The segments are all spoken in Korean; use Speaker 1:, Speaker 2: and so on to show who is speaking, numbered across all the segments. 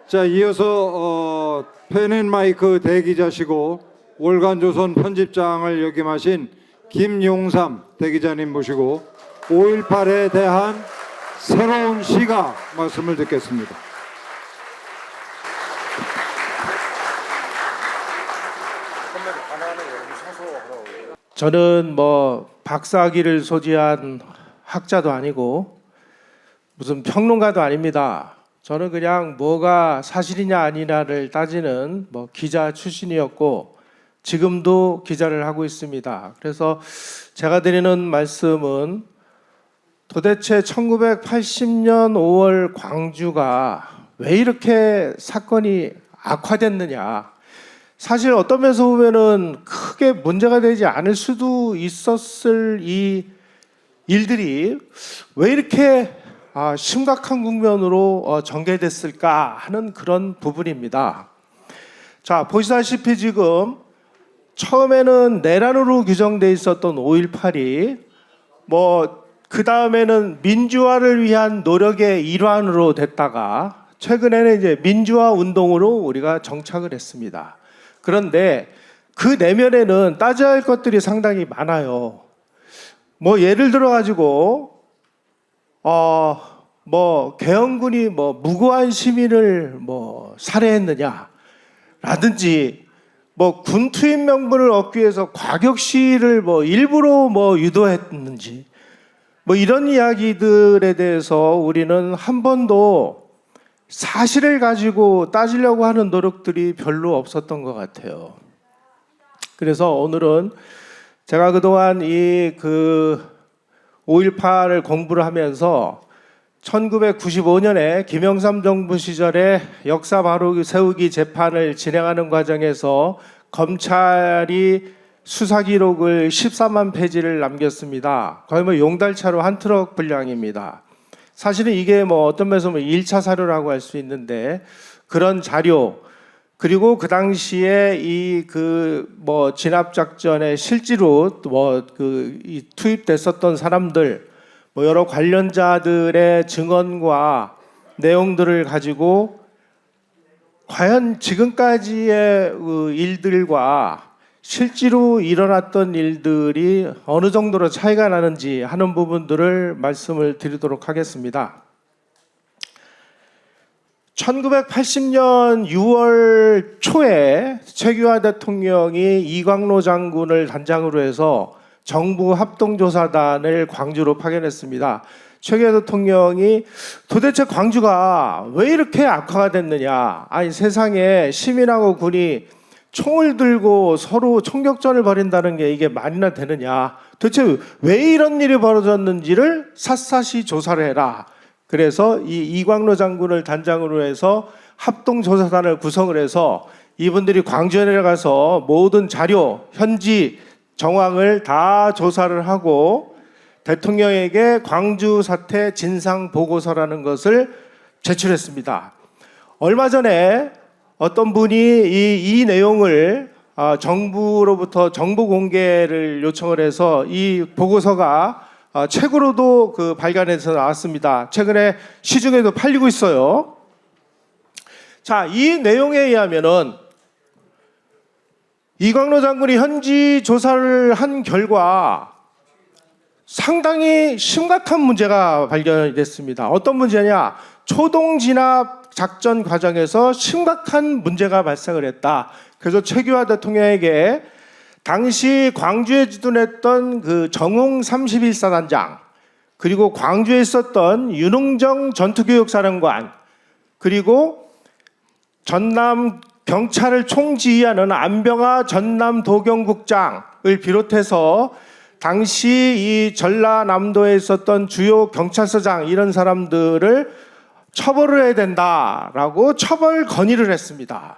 Speaker 1: 자, 이어서 펜앤마이크 대기자시고 월간조선 편집장을 역임하신 김용삼 대기자님 모시고 5.18에 대한 새로운 시각 말씀을 듣겠습니다.
Speaker 2: 저는 박사학위를 소지한 학자도 아니고 무슨 평론가도 아닙니다. 저는 그냥 뭐가 사실이냐 아니냐를 따지는 기자 출신이었고 지금도 기자를 하고 있습니다. 그래서 제가 드리는 말씀은 도대체 1980년 5월 광주가 왜 이렇게 사건이 악화됐느냐. 사실 어떤 면에서 보면은 크게 문제가 되지 않을 수도 있었을 이 일들이 왜 이렇게 심각한 국면으로 전개됐을까 하는 그런 부분입니다. 자, 보시다시피 지금 처음에는 내란으로 규정돼 있었던 5.18이 그 다음에는 민주화를 위한 노력의 일환으로 됐다가 최근에는 이제 민주화 운동으로 우리가 정착을 했습니다. 그런데 그 내면에는 따져야 할 것들이 상당히 많아요. 예를 들어 가지고 개헌군이 무고한 시민을 살해했느냐 라든지 군 투입 명분을 얻기 위해서 과격 시위를 일부러 유도했는지 이런 이야기들에 대해서 우리는 한 번도 사실을 가지고 따지려고 하는 노력들이 별로 없었던 것 같아요. 그래서 오늘은 제가 그동안 5.18을 공부를 하면서 1995년에 김영삼 정부 시절에 역사 바로 세우기 재판을 진행하는 과정에서 검찰이 수사 기록을 14만 페이지를 남겼습니다. 거의 용달차로 한 트럭 분량입니다. 사실은 이게 어떤 면에서 1차 사료라고 할 수 있는데 그런 자료 그리고 그 당시에 진압작전에 실제로 투입됐었던 사람들 여러 관련자들의 증언과 내용들을 가지고 과연 지금까지의 일들과 실제로 일어났던 일들이 어느 정도로 차이가 나는지 하는 부분들을 말씀을 드리도록 하겠습니다. 1980년 6월 초에 최규하 대통령이 이광로 장군을 단장으로 해서 정부 합동조사단을 광주로 파견했습니다. 최규하 대통령이 도대체 광주가 왜 이렇게 악화가 됐느냐. 아니 세상에 시민하고 군이 총을 들고 서로 총격전을 벌인다는 게 이게 말이나 되느냐. 도대체 왜 이런 일이 벌어졌는지를 샅샅이 조사를 해라. 그래서 이 이광로 장군을 단장으로 해서 합동조사단을 구성을 해서 이분들이 광주에 내려가서 모든 자료, 현지 정황을 다 조사를 하고 대통령에게 광주 사태 진상 보고서라는 것을 제출했습니다. 얼마 전에 어떤 분이 이 내용을 정부로부터 정보 공개를 요청을 해서 이 보고서가 책으로도 발간해서 나왔습니다. 최근에 시중에도 팔리고 있어요. 자, 이 내용에 의하면은 이광로 장군이 현지 조사를 한 결과 상당히 심각한 문제가 발견이 됐습니다. 어떤 문제냐? 초동 진압 작전 과정에서 심각한 문제가 발생을 했다. 그래서 최규하 대통령에게 당시 광주에 주둔했던 정웅 31사단장 그리고 광주에 있었던 윤흥정 전투교육사령관 그리고 전남 경찰을 총지휘하는 안병하 전남도경국장을 비롯해서 당시 이 전라남도에 있었던 주요 경찰서장 이런 사람들을 처벌을 해야 된다라고 처벌 건의를 했습니다.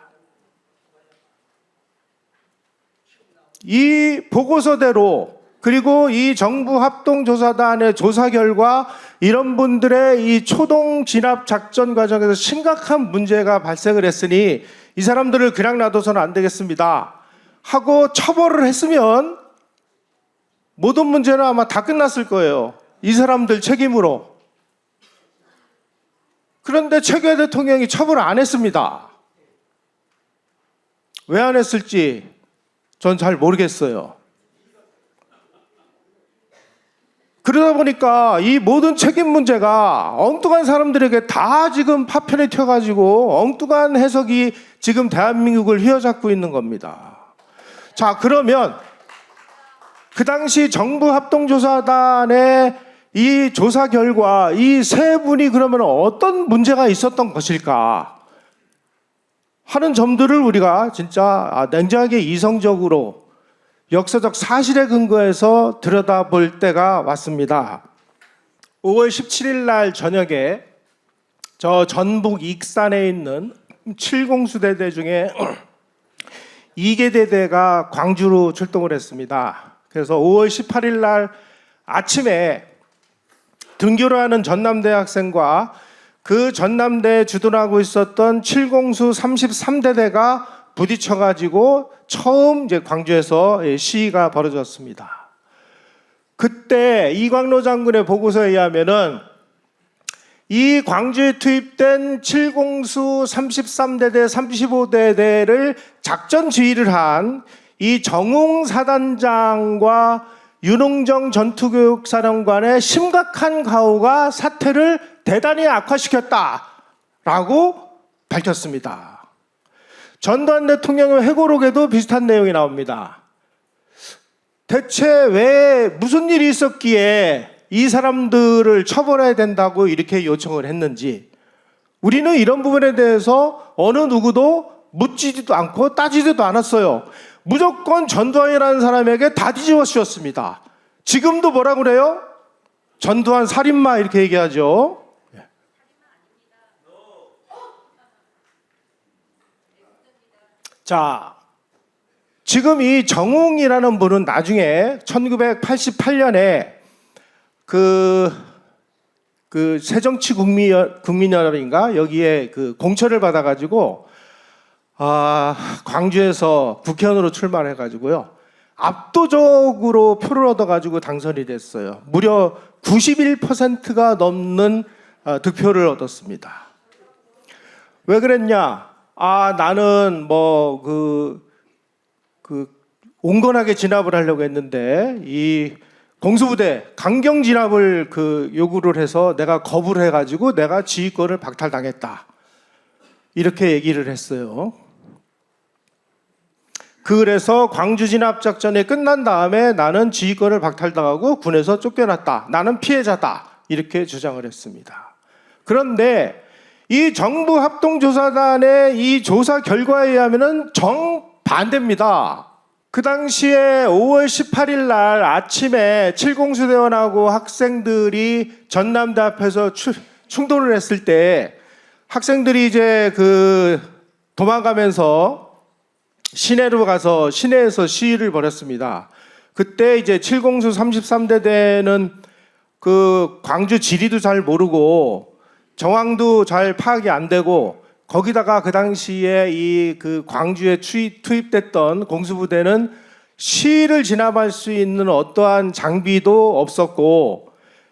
Speaker 2: 이 보고서대로 그리고 이 정부 합동조사단의 조사 결과 이런 분들의 이 초동 진압 작전 과정에서 심각한 문제가 발생을 했으니 이 사람들을 그냥 놔둬서는 안 되겠습니다 하고 처벌을 했으면 모든 문제는 아마 다 끝났을 거예요. 이 사람들 책임으로. 그런데 최규하 대통령이 처벌을 안 했습니다. 왜 안 했을지 전 잘 모르겠어요. 그러다 보니까 이 모든 책임 문제가 엉뚱한 사람들에게 다 지금 파편이 튀어가지고 엉뚱한 해석이 지금 대한민국을 휘어잡고 있는 겁니다. 자, 그러면 그 당시 정부 합동조사단의 이 조사 결과 이 세 분이 그러면 어떤 문제가 있었던 것일까 하는 점들을 우리가 진짜 냉정하게 이성적으로 역사적 사실에 근거해서 들여다볼 때가 왔습니다. 5월 17일 날 저녁에 저 전북 익산에 있는 7공수대대 중에 2개 대대가 광주로 출동을 했습니다. 그래서 5월 18일 날 아침에 등교를 하는 전남대 학생과 그 전남대에 주둔하고 있었던 7공수 33대대가 부딪혀가지고 처음 이제 광주에서 시위가 벌어졌습니다. 그때 이광로 장군의 보고서에 의하면은 이 광주에 투입된 7공수 33대대, 35대대를 작전 지휘를 한 이 정웅 사단장과 윤웅정 전투교육사령관의 심각한 가호가 사태를 대단히 악화시켰다라고 밝혔습니다. 전두환 대통령의 회고록에도 비슷한 내용이 나옵니다. 대체 왜 무슨 일이 있었기에 이 사람들을 처벌해야 된다고 이렇게 요청을 했는지 우리는 이런 부분에 대해서 어느 누구도 묻지도 않고 따지지도 않았어요. 무조건 전두환이라는 사람에게 다 뒤집어 씌웠습니다. 지금도 뭐라고 그래요? 전두환 살인마 이렇게 얘기하죠. 자, 지금 이 정웅이라는 분은 나중에 1988년에 그 새정치국민연합인가 여기에 그 공천을 받아가지고 광주에서 국회의원으로 출마해가지고요 압도적으로 표를 얻어가지고 당선이 됐어요. 무려 91%가 넘는 득표를 얻었습니다. 왜 그랬냐? 나는 뭐 온건하게 진압을 하려고 했는데 이 공수부대 강경 진압을 요구를 해서 내가 거부를 해가지고 내가 지휘권을 박탈당했다. 이렇게 얘기를 했어요. 그래서 광주 진압 작전이 끝난 다음에 나는 지휘권을 박탈당하고 군에서 쫓겨났다. 나는 피해자다. 이렇게 주장을 했습니다. 그런데 이 정부 합동조사단의 이 조사 결과에 의하면 정반대입니다. 그 당시에 5월 18일 날 아침에 7공수대원하고 학생들이 전남대 앞에서 충돌을 했을 때 학생들이 이제 도망가면서 시내로 가서 시내에서 시위를 벌였습니다. 그때 이제 7공수 33대대는 광주 지리도 잘 모르고 정황도 잘 파악이 안 되고 거기다가 그 당시에 광주에 투입됐던 공수부대는 시위를 진압할 수 있는 어떠한 장비도 없었고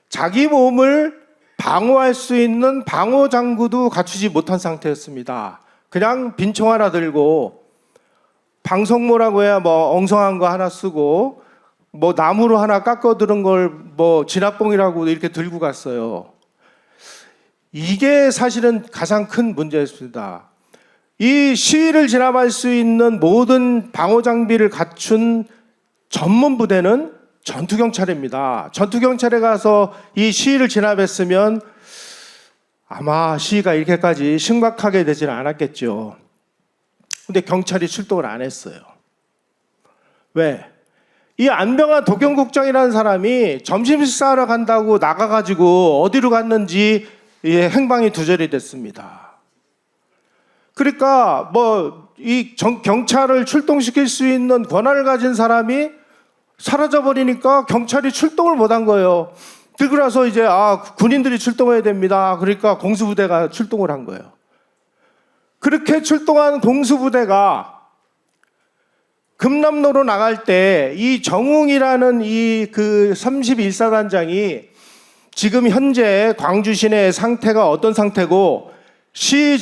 Speaker 2: 자기 몸을 방어할 수 있는 방어 장구도 갖추지 못한 상태였습니다. 그냥 빈총 하나 들고 방석모라고 해야 뭐 엉성한 거 하나 쓰고 뭐 나무로 하나 깎아 들은 걸 뭐 진압봉이라고 이렇게 들고 갔어요. 이게 사실은 가장 큰 문제였습니다. 이 시위를 진압할 수 있는 모든 방어 장비를 갖춘 전문 부대는 전투경찰입니다. 전투경찰에 가서 이 시위를 진압했으면 아마 시위가 이렇게까지 심각하게 되지는 않았겠죠. 근데 경찰이 출동을 안 했어요. 왜? 이 안병환 도경국장이라는 사람이 점심 식사하러 간다고 나가가지고 어디로 갔는지 행방이 두절이 됐습니다. 그러니까 경찰을 출동시킬 수 있는 권한을 가진 사람이 사라져버리니까 경찰이 출동을 못한 거예요. 그러고서 이제 군인들이 출동해야 됩니다. 그러니까 공수부대가 출동을 한 거예요. 그렇게 출동한 공수부대가 금남로로 나갈 때 이 정웅이라는 31사단장이 지금 현재 광주 시내의 상태가 어떤 상태고 시위에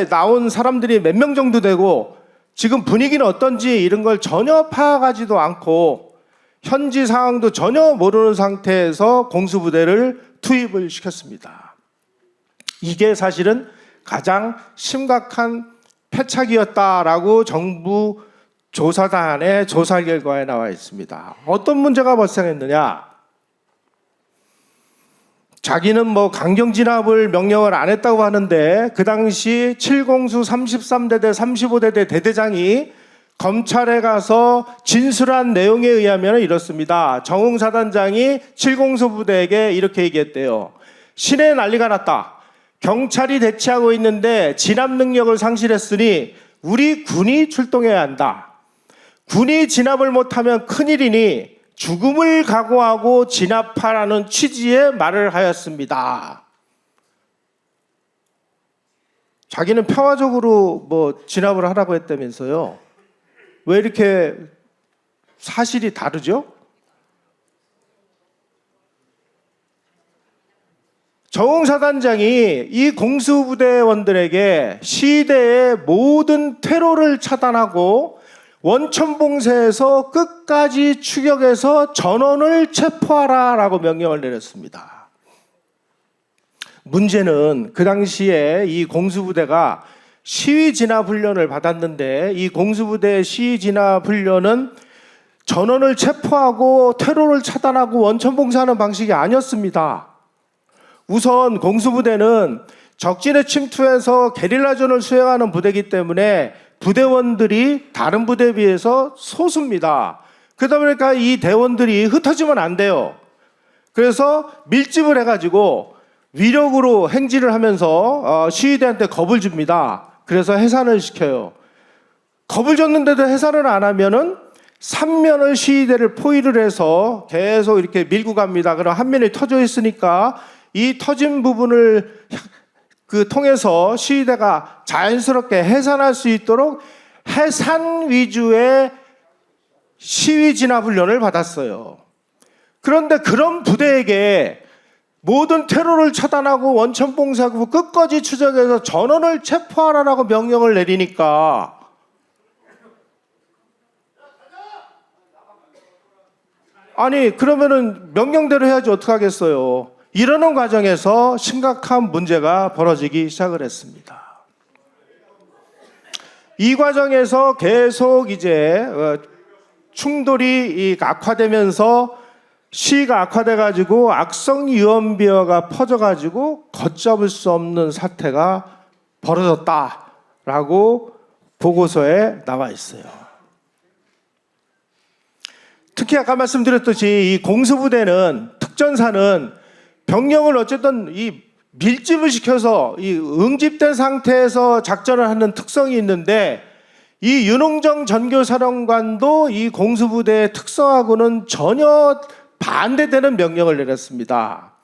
Speaker 2: 나온 사람들이 몇 명 정도 되고 지금 분위기는 어떤지 이런 걸 전혀 파악하지도 않고 현지 상황도 전혀 모르는 상태에서 공수부대를 투입을 시켰습니다. 이게 사실은 가장 심각한 패착이었다라고 정부 조사단의 조사 결과에 나와 있습니다. 어떤 문제가 발생했느냐? 자기는 뭐 강경 진압을 명령을 안 했다고 하는데 그 당시 7공수 33대대 35대대 대대장이 검찰에 가서 진술한 내용에 의하면 이렇습니다. 정웅 사단장이 7공수 부대에게 이렇게 얘기했대요. 시내에 난리가 났다. 경찰이 대치하고 있는데 진압 능력을 상실했으니 우리 군이 출동해야 한다. 군이 진압을 못하면 큰일이니 죽음을 각오하고 진압하라는 취지의 말을 하였습니다. 자기는 평화적으로 뭐 진압을 하라고 했다면서요. 왜 이렇게 사실이 다르죠? 정웅 사단장이 이 공수부대원들에게 시대의 모든 테러를 차단하고 원천봉쇄에서 끝까지 추격해서 전원을 체포하라라고 명령을 내렸습니다. 문제는 그 당시에 이 공수부대가 시위 진압 훈련을 받았는데 이 공수부대의 시위 진압 훈련은 전원을 체포하고 테러를 차단하고 원천봉쇄하는 방식이 아니었습니다. 우선 공수부대는 적진에 침투해서 게릴라전을 수행하는 부대이기 때문에 부대원들이 다른 부대에 비해서 소수입니다. 그러다 보니까 이 대원들이 흩어지면 안 돼요. 그래서 밀집을 해가지고 위력으로 행진을 하면서 시위대한테 겁을 줍니다. 그래서 해산을 시켜요. 겁을 줬는데도 해산을 안 하면은 3면을 시위대를 포위를 해서 계속 이렇게 밀고 갑니다. 그럼 한 면이 터져 있으니까 이 터진 부분을 통해서 시위대가 자연스럽게 해산할 수 있도록 해산 위주의 시위 진압 훈련을 받았어요. 그런데 그런 부대에게 모든 테러를 차단하고 원천봉쇄하고 끝까지 추적해서 전원을 체포하라라고 명령을 내리니까 아니 그러면은 명령대로 해야지 어떡하겠어요. 이러는 과정에서 심각한 문제가 벌어지기 시작을 했습니다. 이 과정에서 계속 이제 충돌이 악화되면서 시위가 악화돼가지고 악성 유언비어가 퍼져가지고 걷잡을 수 없는 사태가 벌어졌다라고 보고서에 나와 있어요. 특히 아까 말씀드렸듯이 이 공수부대는 특전사는 병력을 어쨌든 이 밀집을 시켜서 이 응집된 상태에서 작전을 하는 특성이 있는데 이 윤홍정 전교사령관도 이 공수부대의 특성하고는 전혀 반대되는 명령을 내렸습니다.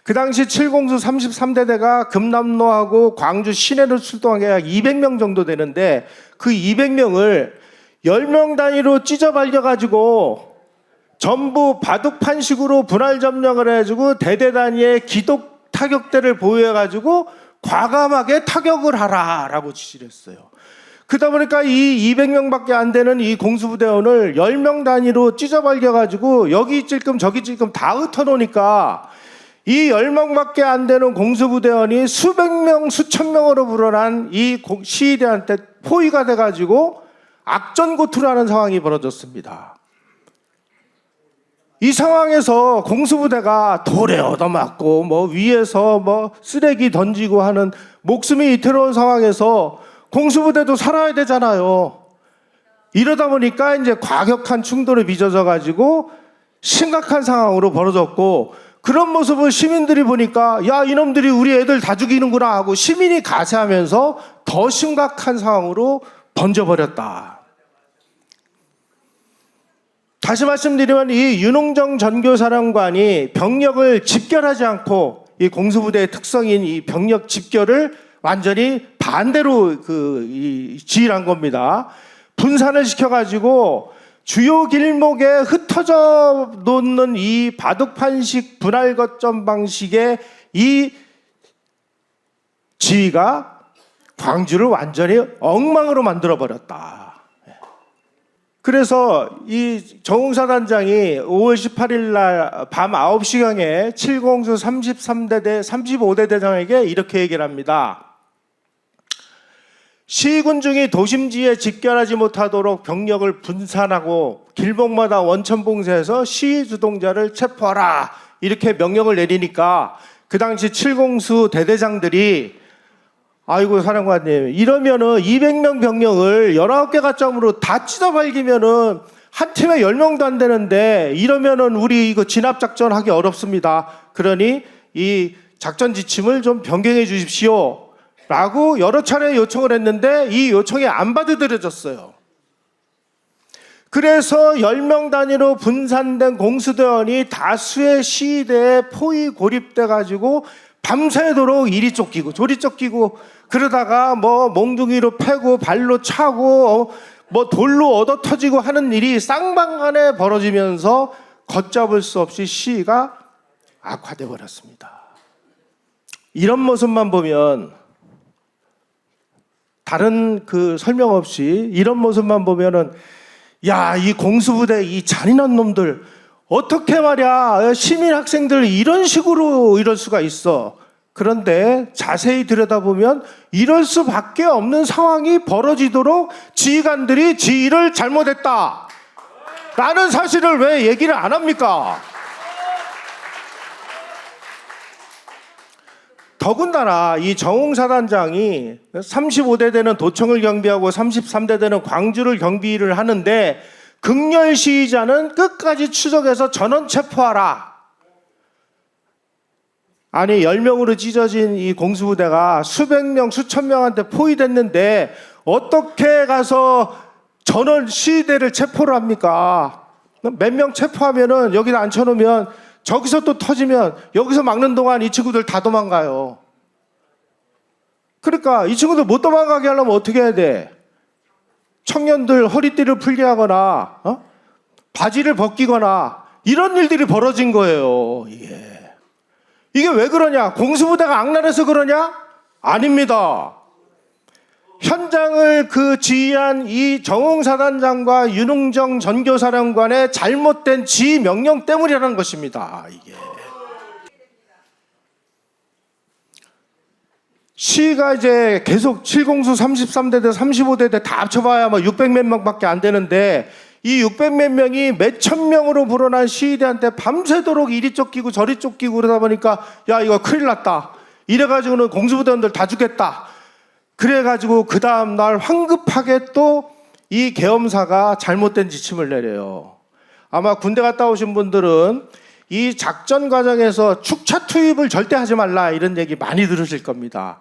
Speaker 2: 그 당시 7공수 33대대가 금남로하고 광주 시내로 출동한 게 약 200명 정도 되는데 그 200명을 10명 단위로 찢어 발려가지고 전부 바둑판식으로 분할 점령을 해가지고 대대 단위의 기독 타격대를 보유해가지고 과감하게 타격을 하라라고 지시를 했어요. 그러다 보니까 이 200명밖에 안 되는 이 공수부대원을 10명 단위로 찢어발겨가지고 여기 찔끔 저기 찔끔 다 흩어놓으니까 이 10명밖에 안 되는 공수부대원이 수백 명, 수천 명으로 불어난 이 시위대한테 포위가 돼가지고 악전고투를 하는 상황이 벌어졌습니다. 이 상황에서 공수부대가 돌에 얻어맞고 뭐 위에서 뭐 쓰레기 던지고 하는 목숨이 위태로운 상황에서 공수부대도 살아야 되잖아요. 이러다 보니까 이제 과격한 충돌이 빚어져 가지고 심각한 상황으로 벌어졌고 그런 모습을 시민들이 보니까 야 이놈들이 우리 애들 다 죽이는구나 하고 시민이 가세하면서 더 심각한 상황으로 번져버렸다. 다시 말씀드리면 이 윤홍정 전교사령관이 병력을 집결하지 않고 이 공수부대의 특성인 이 병력 집결을 완전히 반대로 지휘한 겁니다. 분산을 시켜가지고 주요 길목에 흩어져 놓는 이 바둑판식 분할 거점 방식의 이 지위가 광주를 완전히 엉망으로 만들어 버렸다. 그래서 이 정웅사단장이 5월 18일 날 밤 9시경에 7공수 33대대 35대 대장에게 이렇게 얘기를 합니다. 시군중이 도심지에 집결하지 못하도록 병력을 분산하고 길목마다 원천봉쇄해서 시위 주동자를 체포하라, 이렇게 명령을 내리니까 그 당시 7공수 대대장들이 아이고 사령관님, 이러면은 200명 병력을 19개 가점으로 다 찢어발기면은 한 팀에 10명도 안 되는데 이러면은 우리 이거 진압작전 하기 어렵습니다. 그러니 이 작전 지침을 좀 변경해 주십시오 라고 여러 차례 요청을 했는데 이 요청이 안 받아들여졌어요. 그래서 10명 단위로 분산된 공수대원이 다수의 시위대에 포위 고립돼 가지고 밤새도록 이리 쫓기고 저리 쫓기고, 그러다가 뭐 몽둥이로 패고 발로 차고 뭐 돌로 얻어 터지고 하는 일이 쌍방간에 벌어지면서 걷잡을 수 없이 시위가 악화돼 버렸습니다. 이런 모습만 보면, 다른 그 설명 없이 이런 모습만 보면은, 야, 이 공수부대 이 잔인한 놈들 어떻게 말이야 시민 학생들 이런 식으로 이럴 수가 있어. 그런데 자세히 들여다보면 이럴 수밖에 없는 상황이 벌어지도록 지휘관들이 지휘를 잘못했다 라는 사실을 왜 얘기를 안 합니까? 더군다나 이 정웅사단장이 35대대는 도청을 경비하고 33대대는 광주를 경비를 하는데 극렬 시위자는 끝까지 추적해서 전원 체포하라. 아니 10명으로 찢어진 이 공수부대가 수백 명 수천 명한테 포위됐는데 어떻게 가서 전원 시위대를 체포를 합니까? 몇 명 체포하면은 여기다 앉혀놓으면 저기서 또 터지면 여기서 막는 동안 이 친구들 다 도망가요. 그러니까 이 친구들 못 도망가게 하려면 어떻게 해야 돼? 청년들 허리띠를 풀게 하거나 바지를 벗기거나 이런 일들이 벌어진 거예요. 이게 왜 그러냐? 공수부대가 악랄해서 그러냐? 아닙니다. 현장을 그 지휘한 이 정웅사단장과 윤웅정 전교사령관의 잘못된 지휘 명령 때문이라는 것입니다. 이게 시위가 이제 계속 7공수 33대대 35대대 다 합쳐봐야 뭐 600몇 명밖에 안 되는데 이 600몇 명이 몇천 명으로 불어난 시위대한테 밤새도록 이리 쫓기고 저리 쫓기고 그러다 보니까 야 이거 큰일 났다, 이래가지고는 공수부대원들 다 죽겠다, 그래가지고 그 다음날 황급하게 또 이 계엄사가 잘못된 지침을 내려요. 아마 군대 갔다 오신 분들은 이 작전 과정에서 축차 투입을 절대 하지 말라 이런 얘기 많이 들으실 겁니다.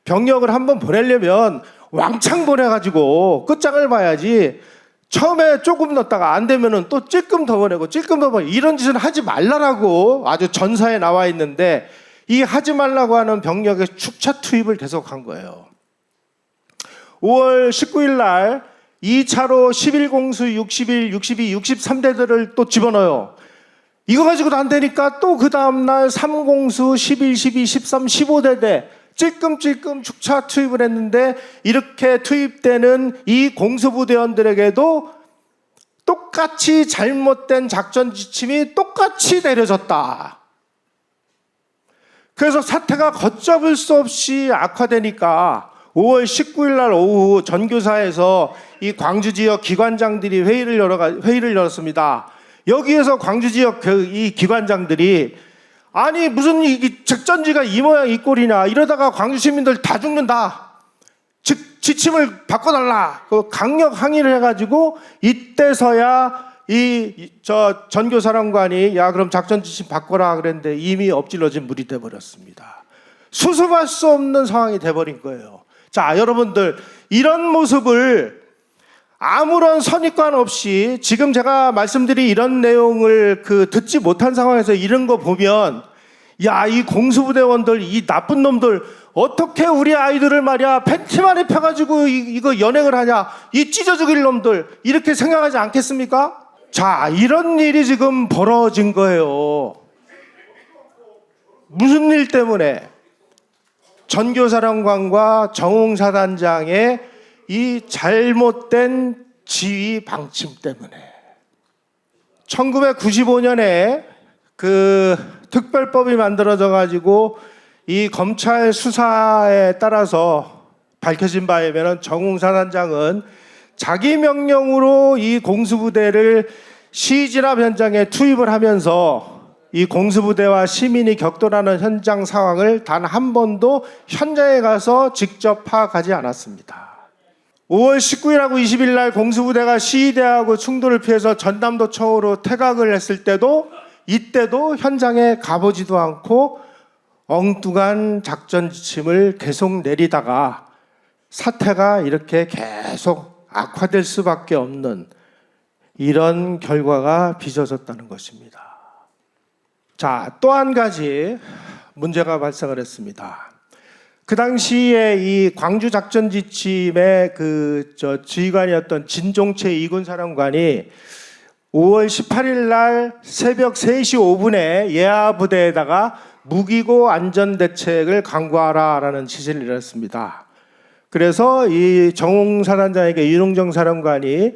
Speaker 2: 병력을 한번 보내려면 왕창 보내가지고 끝장을 봐야지, 처음에 조금 넣었다가 안 되면은 또 찔끔 더 보내고 찔끔 더 보내고 이런 짓은 하지 말라라고 아주 전사에 나와 있는데, 이 하지 말라고 하는 병력의 축차 투입을 계속한 거예요. 5월 19일 날 2차로 11공수 61, 62, 63대들을 또 집어넣어요. 이거 가지고도 안 되니까 또 그 다음날 3공수 11, 12, 13, 15대대 찔끔찔끔 축차 투입을 했는데, 이렇게 투입되는 이 공수부대원들에게도 똑같이 잘못된 작전 지침이 똑같이 내려졌다. 그래서 사태가 걷잡을 수 없이 악화되니까 5월 19일 날 오후 전교사에서 이 광주 지역 기관장들이 회의를 열었습니다. 여기에서 광주 지역 이 기관장들이 아니 무슨 이 작전지가 이 모양 이 꼴이냐, 이러다가 광주 시민들 다 죽는다, 즉 지침을 바꿔달라, 그 강력 항의를 해가지고 이때서야 저 전교사령관이 야 그럼 작전 지침 바꿔라 그랬는데 이미 엎질러진 물이 돼버렸습니다. 수습할 수 없는 상황이 돼버린 거예요. 자, 여러분들 이런 모습을 아무런 선입관 없이 지금 제가 말씀드린 이런 내용을 듣지 못한 상황에서 이런 거 보면 야, 이 공수부대원들 이 나쁜 놈들 어떻게 우리 아이들을 말이야 팬티만 입혀가지고 이거 연행을 하냐, 이 찢어 죽일 놈들, 이렇게 생각하지 않겠습니까? 자, 이런 일이 지금 벌어진 거예요. 무슨 일 때문에? 전교사령관과 정홍사단장의 이 잘못된 지휘 방침 때문에. 1995년에 그 특별법이 만들어져 가지고 이 검찰 수사에 따라서 밝혀진 바에 의하면 정홍사단장은 자기 명령으로 이 공수부대를 시진압 현장에 투입을 하면서 이 공수부대와 시민이 격돌하는 현장 상황을 단 한 번도 현장에 가서 직접 파악하지 않았습니다. 5월 19일하고 20일 날 공수부대가 시위대하고 충돌을 피해서 전남도청으로 퇴각을 했을 때도 이때도 현장에 가보지도 않고 엉뚱한 작전 지침을 계속 내리다가 사태가 이렇게 계속 악화될 수밖에 없는 이런 결과가 빚어졌다는 것입니다. 자, 또 한 가지 문제가 발생을 했습니다. 그 당시에 이 광주 작전 지침의 지휘관이었던 진종채 2군 사령관이 5월 18일 날 새벽 3시 5분에 예하 부대에다가 무기고 안전 대책을 강구하라라는 지시를 내렸습니다. 그래서 이 정홍사단장에게 윤홍정 사령관이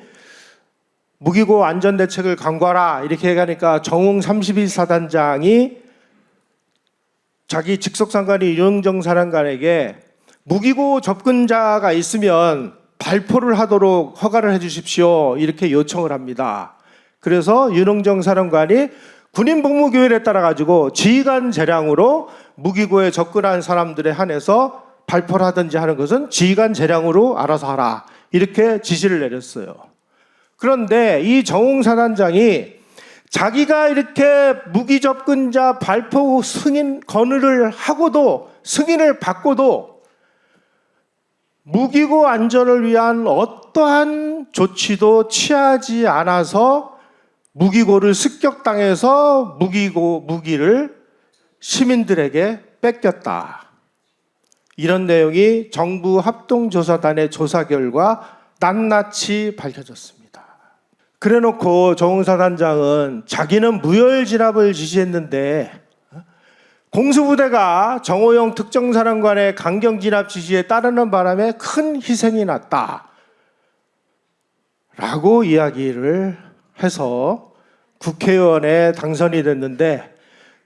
Speaker 2: 무기고 안전 대책을 강구하라 이렇게 얘기하니까 정홍 31사단장이 자기 직속상관이 윤홍정 사령관에게 무기고 접근자가 있으면 발포를 하도록 허가를 해주십시오 이렇게 요청을 합니다. 그래서 윤홍정 사령관이 군인 복무교율에 따라 가지고 지휘관 재량으로 무기고에 접근한 사람들에 한해서 발포를 하든지 하는 것은 지휘관 재량으로 알아서 하라 이렇게 지시를 내렸어요. 그런데 이 정홍사단장이 자기가 이렇게 무기 접근자 발포 승인 건의를 하고도 승인을 받고도 무기고 안전을 위한 어떠한 조치도 취하지 않아서 무기고를 습격당해서 무기를 시민들에게 뺏겼다. 이런 내용이 정부 합동조사단의 조사 결과 낱낱이 밝혀졌습니다. 그래놓고 정홍사단장은 자기는 무혈 진압을 지시했는데 공수부대가 정호영 특정사령관의 강경 진압 지시에 따르는 바람에 큰 희생이 났다 라고 이야기를 해서 국회의원에 당선이 됐는데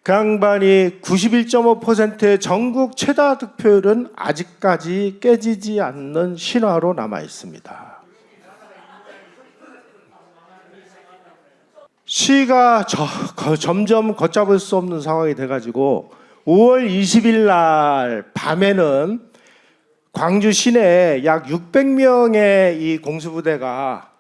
Speaker 2: 그 양반이 91.5%의 전국 최다 득표율은 아직까지 깨지지 않는 신화로 남아 있습니다. 시위가 점점 걷잡을 수 없는 상황이 돼가지고 5월 20일 날 밤에는 광주 시내에 약 600명의 이 공수부대가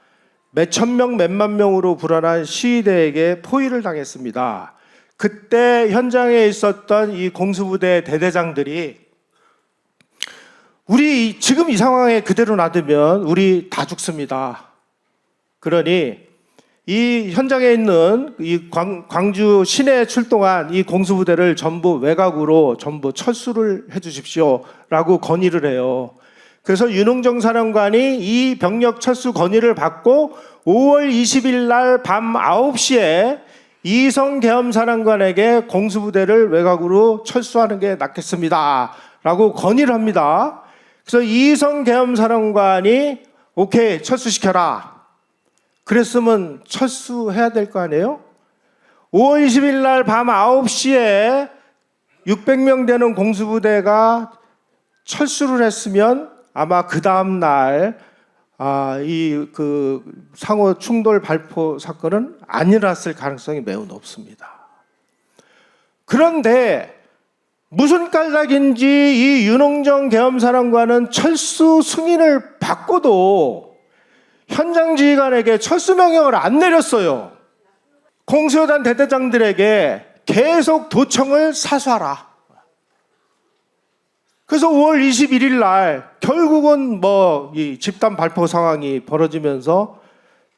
Speaker 2: 몇천 명, 몇만 명으로 불어난 시위대에게 포위를 당했습니다. 그때 현장에 있었던 이 공수부대 대대장들이 우리 지금 이 상황에 그대로 놔두면 우리 다 죽습니다. 그러니 이 현장에 있는 이 광주 시내에 출동한 이 공수부대를 전부 외곽으로 전부 철수를 해주십시오라고 건의를 해요. 그래서 윤홍정 사령관이 이 병력 철수 건의를 받고 5월 20일 날 밤 9시에 이성 계엄 사령관에게 공수부대를 외곽으로 철수하는 게 낫겠습니다 라고 건의를 합니다. 그래서 이성 계엄 사령관이 오케이 철수시켜라. 그랬으면 철수해야 될 거 아니에요? 5월 20일 날 밤 9시에 600명 되는 공수부대가 철수를 했으면 아마 그 다음 날 이 상호 충돌 발포 사건은 안 일어났을 가능성이 매우 높습니다. 그런데 무슨 까닭인지 이 윤홍정 계엄사령관은 철수 승인을 받고도 현장 지휘관에게 철수 명령을 안 내렸어요. 공수여단 대대장들에게 계속 도청을 사수하라. 그래서 5월 21일 날 결국은 이 집단 발포 상황이 벌어지면서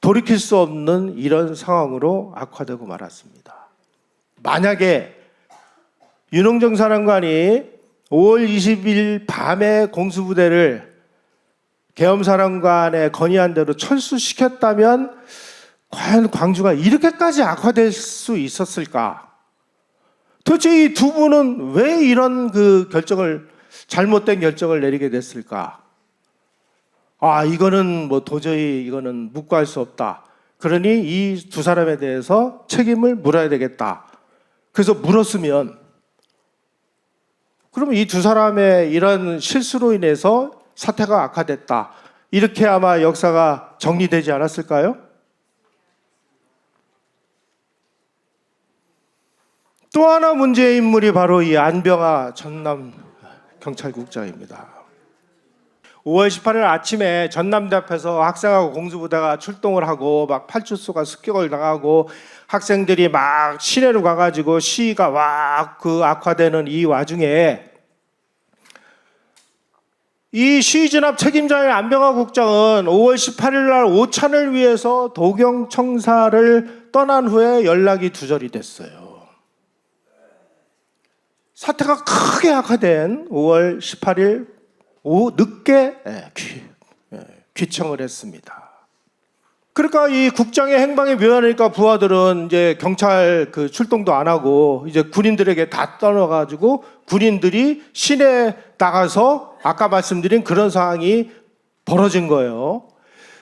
Speaker 2: 돌이킬 수 없는 이런 상황으로 악화되고 말았습니다. 만약에 윤홍정 사령관이 5월 20일 밤에 공수부대를 계엄사령관의 건의한 대로 철수시켰다면 과연 광주가 이렇게까지 악화될 수 있었을까? 도대체 이 두 분은 왜 이런 잘못된 결정을 내리게 됐을까? 이거는 도저히 이거는 묵과할 수 없다. 그러니 이 두 사람에 대해서 책임을 물어야 되겠다. 그래서 물었으면, 그러면 이 두 사람의 이런 실수로 인해서 사태가 악화됐다. 이렇게 아마 역사가 정리되지 않았을까요? 또 하나 문제의 인물이 바로 이 안병하 전남 경찰국장입니다. 5월 18일 아침에 전남대 앞에서 학생하고 공수부대가 출동을 하고 막 파출소가 습격을 당하고 학생들이 막 시내로 가가지고 시위가 악화되는 이 와중에 이 시위 진압 책임자인 안병하 국장은 5월 18일 날 오찬을 위해서 도경청사를 떠난 후에 연락이 두절이 됐어요. 사태가 크게 악화된 5월 18일 오후 늦게 귀청을 했습니다. 그러니까 이 국장의 행방이 묘하니까 부하들은 이제 경찰 출동도 안 하고 이제 군인들에게 다 떠나가지고 군인들이 시내에 나가서 아까 말씀드린 그런 상황이 벌어진 거예요.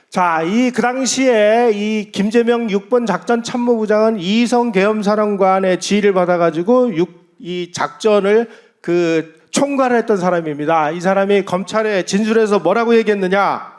Speaker 2: 자, 그 당시에 이 김재명 6번 작전참모부장은 이성 계엄사령관의 지휘를 받아가지고 이 작전을 총괄을 했던 사람입니다. 이 사람이 검찰에 진술해서 뭐라고 얘기했느냐?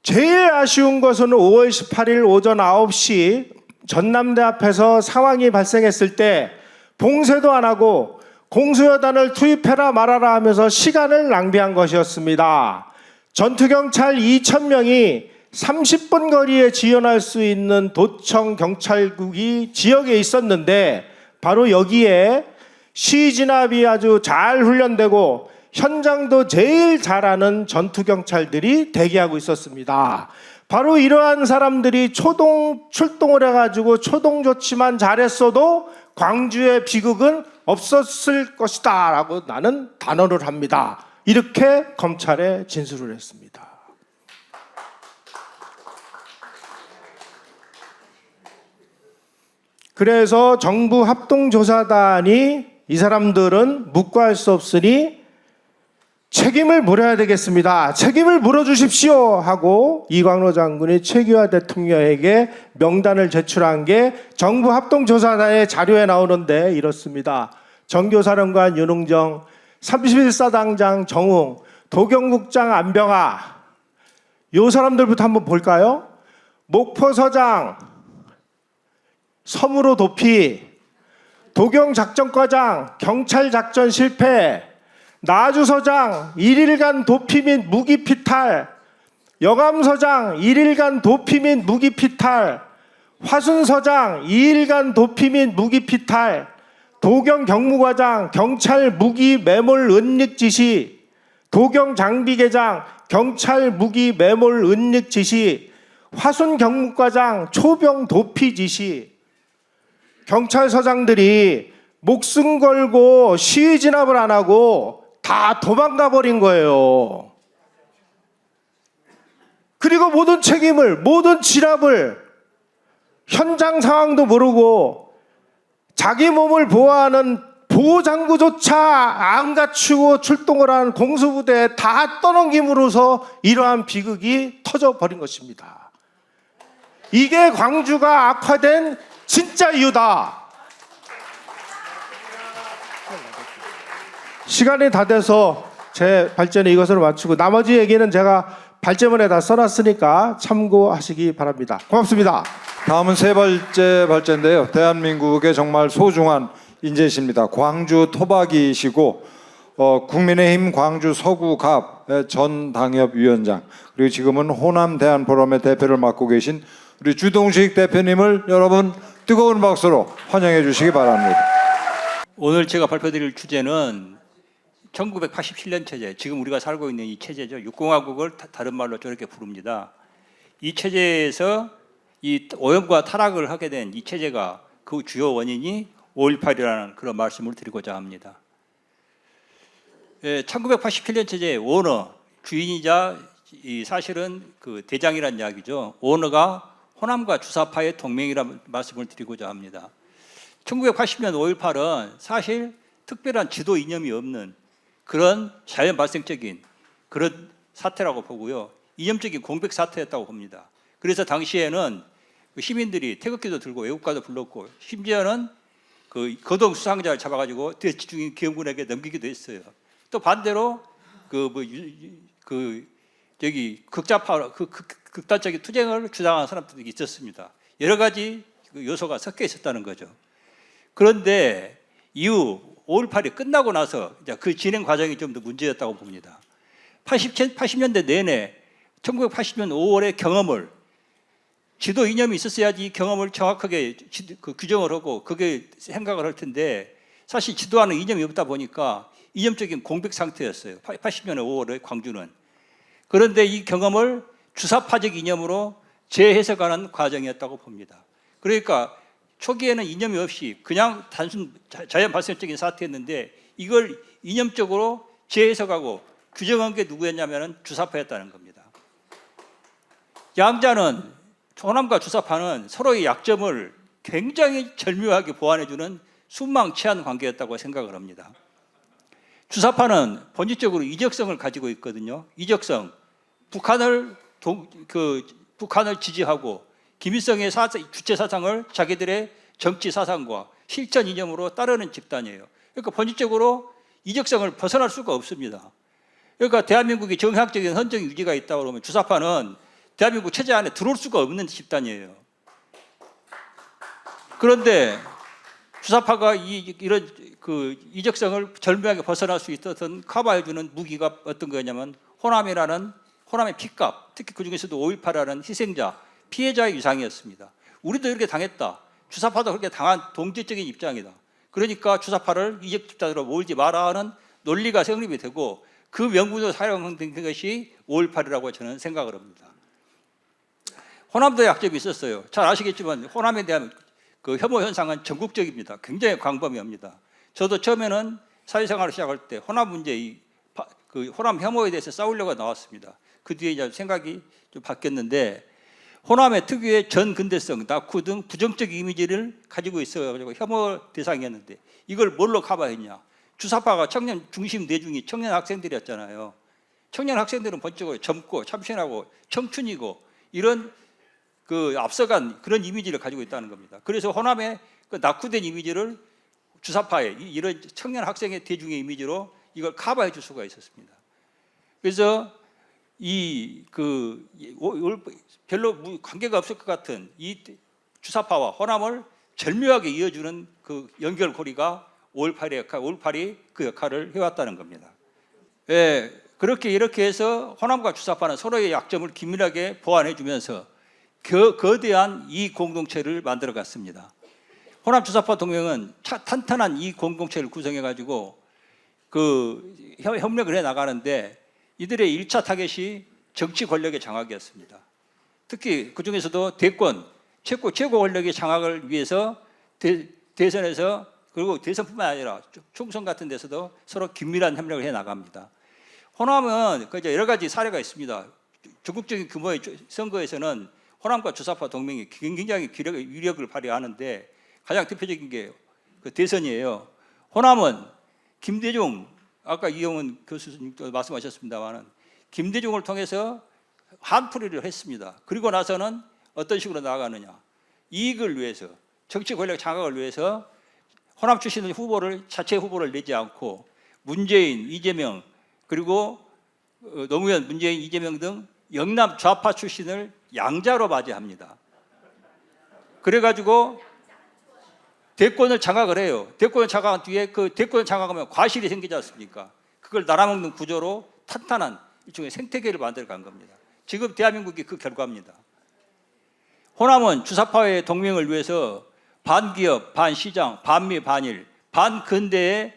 Speaker 2: 제일 아쉬운 것은 5월 18일 오전 9시 전남대 앞에서 상황이 발생했을 때 봉쇄도 안 하고 공수여단을 투입해라 말아라 하면서 시간을 낭비한 것이었습니다. 전투경찰 2,000명이 30분 거리에 지원할 수 있는 도청 경찰국이 지역에 있었는데 바로 여기에 시위 진압이 아주 잘 훈련되고 현장도 제일 잘하는 전투경찰들이 대기하고 있었습니다. 바로 이러한 사람들이 출동을 해가지고 초동 조치만 잘했어도 광주의 비극은 없었을 것이다 라고 나는 단언을 합니다. 이렇게 검찰에 진술을 했습니다. 그래서 정부 합동조사단이 이 사람들은 묵과할 수 없으니 책임을 물어야 되겠습니다. 책임을 물어주십시오 하고 이광로 장군이 최규하 대통령에게 명단을 제출한 게 정부 합동조사단의 자료에 나오는데 이렇습니다. 정교사령관 윤흥정, 31사단장 정웅, 도경국장 안병하, 이 사람들부터 한번 볼까요? 목포서장 섬으로 도피, 도경작전과장 경찰작전 실패, 나주서장 1일간 도피 및 무기 피탈, 여감서장 1일간 도피 및 무기 피탈, 화순서장 2일간 도피 및 무기 피탈, 도경경무과장 경찰 무기 매몰 은닉 지시, 도경장비계장 경찰 무기 매몰 은닉 지시, 화순경무과장 초병 도피 지시. 경찰서장들이 목숨 걸고 시위 진압을 안 하고 다 도망가 버린 거예요. 그리고 모든 책임을, 모든 진압을 현장 상황도 모르고 자기 몸을 보호하는 보호장구조차 안 갖추고 출동을 한 공수부대에 다 떠넘김으로써 이러한 비극이 터져버린 것입니다. 이게 광주가 악화된 진짜 이유다. 시간이 다 돼서 제 발제는 이것으로 마치고 나머지 얘기는 제가 발제문에 다 써놨으니까 참고하시기 바랍니다. 고맙습니다.
Speaker 1: 다음은 세 번째 발제인데요. 대한민국의 정말 소중한 인재십니다. 광주 토박이시고 국민의힘 광주 서구갑 전 당협위원장, 그리고 지금은 호남 대한포럼의 대표를 맡고 계신 우리 주동식 대표님을 여러분 뜨거운 박수로 환영해 주시기 바랍니다.
Speaker 3: 오늘 제가 발표드릴 주제는 1987년 체제, 지금 우리가 살고 있는 이 체제죠. 육공화국을 다른 말로 저렇게 부릅니다. 이 체제에서 이 오염과 타락을 하게 된 이 체제가 그 주요 원인이 5.18이라는 그런 말씀을 드리고자 합니다. 1987년 체제의 오너 주인이자 사실은 그 대장이란 이야기죠. 오너가 호남과 주사파의 동맹이라는 말씀을 드리고자 합니다. 1980년 5.18은 사실 특별한 지도 이념이 없는 그런 자연 발생적인 그런 사태라고 보고요. 이념적인 공백 사태였다고 봅니다. 그래서 당시에는 시민들이 태극기도 들고 외국가도 불렀고 심지어는 그 거동 수상자를 잡아가지고 대치중인 기업군에게 넘기기도 했어요. 또 반대로 극좌파 극단적인 투쟁을 주장하는 사람들이 있었습니다. 여러 가지 요소가 섞여 있었다는 거죠. 그런데 이후 5.18이 끝나고 나서 이제 그 진행 과정이 좀 더 문제였다고 봅니다. 80년대 내내 1980년 5월의 경험을 지도 이념이 있었어야지 경험을 정확하게 규정을 하고 그게 생각을 할 텐데 사실 지도하는 이념이 없다 보니까 이념적인 공백 상태였어요. 80년의 5월의 광주는. 그런데 이 경험을 주사파적 이념으로 재해석하는 과정이었다고 봅니다. 그러니까 초기에는 이념이 없이 그냥 단순 자연 발생적인 사태였는데 이걸 이념적으로 재해석하고 규정한 게 누구였냐면 주사파였다는 겁니다. 양자는 호남과 주사파는 서로의 약점을 굉장히 절묘하게 보완해주는 순망치한 관계였다고 생각을 합니다. 주사파는 본질적으로 이적성을 가지고 있거든요. 이적성, 북한을 지지하고 김일성의 주체 사상을 자기들의 정치 사상과 실천 이념으로 따르는 집단이에요. 그러니까 본질적으로 이적성을 벗어날 수가 없습니다. 그러니까 대한민국이 정상적인 헌정 유지가 있다고 그러면 주사파는 대한민국 체제 안에 들어올 수가 없는 집단이에요. 그런데 주사파가 이런 그 이적성을 절묘하게 벗어날 수 있었던 커버해주는 무기가 어떤 거냐면 호남의 핏값, 특히 그 중에서도 5.18이라는 희생자, 피해자의 유상이었습니다. 우리도 이렇게 당했다. 주사파도 그렇게 당한 동질적인 입장이다. 그러니까 주사파를 이적 집단으로 몰지 마라 하는 논리가 성립이 되고 그 명분으로 사용된 것이 5.18이라고 저는 생각을 합니다. 호남도 약점이 있었어요. 잘 아시겠지만 호남에 대한 그 혐오 현상은 전국적입니다. 굉장히 광범위합니다. 저도 처음에는 사회생활을 시작할 때 호남 문제, 그 호남 혐오에 대해서 싸우려고 나왔습니다. 그 뒤에 이제 생각이 좀 바뀌었는데 호남의 특유의 전근대성, 낙후 등 부정적 이미지를 가지고 있어가지고 혐오 대상이었는데 이걸 뭘로 커버했냐? 주사파가 청년 중심 내중이 청년 학생들이었잖아요. 청년 학생들은 본적으로 젊고 참신하고 청춘이고 이런 그 앞서간 그런 이미지를 가지고 있다는 겁니다. 그래서 호남의 그 낙후된 이미지를 주사파의 이런 청년 학생의 대중의 이미지로 이걸 커버해 줄 수가 있었습니다. 그래서 별로 관계가 없을 것 같은 이 주사파와 호남을 절묘하게 이어주는 그 연결고리가 5.18의 역할, 5.18이 그 역할을 해왔다는 겁니다. 그렇게 이렇게 해서 호남과 주사파는 서로의 약점을 긴밀하게 보완해주면서 거대한 이 공동체를 만들어갔습니다. 호남 주사파 동맹은 탄탄한 이 공동체를 구성해가지고 그 협력을 해 나가는데 이들의 1차 타겟이 정치 권력의 장악이었습니다. 특히 그 중에서도 대권, 최고 권력의 장악을 위해서 대선에서 그리고 대선뿐만 아니라 총선 같은 데서도 서로 긴밀한 협력을 해 나갑니다. 호남은 여러 가지 사례가 있습니다. 전국적인 규모의 선거에서는 호남과 주사파 동맹이 굉장히 위력을 발휘하는데 가장 대표적인 게 그 대선이에요. 호남은 김대중, 아까 이영훈 교수님도 말씀하셨습니다만 김대중을 통해서 한풀이를 했습니다. 그리고 나서는 어떤 식으로 나아가느냐. 이익을 위해서, 정치 권력 장악을 위해서 호남 출신의 자체 후보를 내지 않고 문재인, 이재명 그리고 노무현, 문재인, 이재명 등 영남 좌파 출신을 양자로 맞이합니다. 그래가지고 대권을 장악을 해요. 대권을 장악한 뒤에 그 대권을 장악하면 과실이 생기지 않습니까? 그걸 날아먹는 구조로 탄탄한 일종의 생태계를 만들어 간 겁니다. 지금 대한민국이 그 결과입니다. 호남은 주사파의 동맹을 위해서 반기업, 반시장, 반미, 반일, 반근대의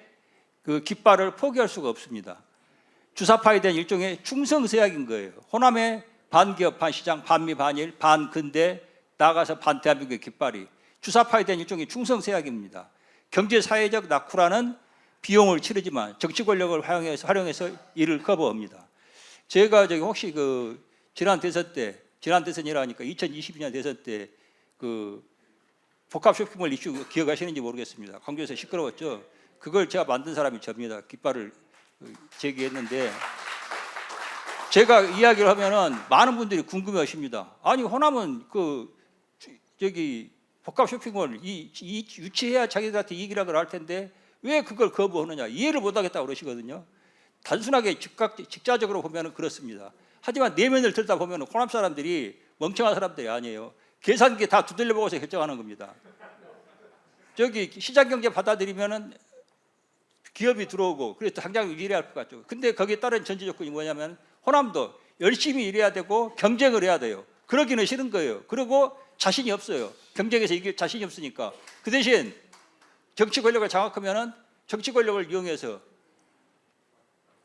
Speaker 3: 그 깃발을 포기할 수가 없습니다. 주사파에 대한 일종의 충성서약인 거예요. 호남의 반기업, 반시장, 반미, 반일, 반근대, 나아가서 반대한민국의 깃발이 주사파에 대한 일종의 충성서약입니다. 경제사회적 낙후라는 비용을 치르지만 정치 권력을 활용해서 이를 커버합니다. 제가 저기 혹시 그 지난 대선이라니까 2022년 대선 때 그 복합 쇼핑몰 이슈 기억하시는지 모르겠습니다. 광주에서 시끄러웠죠. 그걸 제가 만든 사람이 접니다. 깃발을 제기했는데 제가 이야기를 하면은 많은 분들이 궁금해하십니다. 아니 호남은 그 저기 복합 쇼핑몰 유치해야 자기들한테 이익이라고 할 텐데 왜 그걸 거부하느냐 이해를 못하겠다고 그러시거든요. 단순하게 직자적으로 보면은 그렇습니다. 하지만 내면을 들다 보면은 호남 사람들이 멍청한 사람들이 아니에요. 계산기 다 두들려 보고서 결정하는 겁니다. 저기 시장 경제 받아들이면은 기업이 들어오고 그래서 당장 일해야 할 것 같죠. 근데 거기에 따른 전제 조건이 뭐냐면 호남도 열심히 일해야 되고 경쟁을 해야 돼요. 그러기는 싫은 거예요. 그리고 자신이 없어요. 경쟁에서 이길 자신이 없으니까. 그 대신 정치 권력을 장악하면은 정치 권력을 이용해서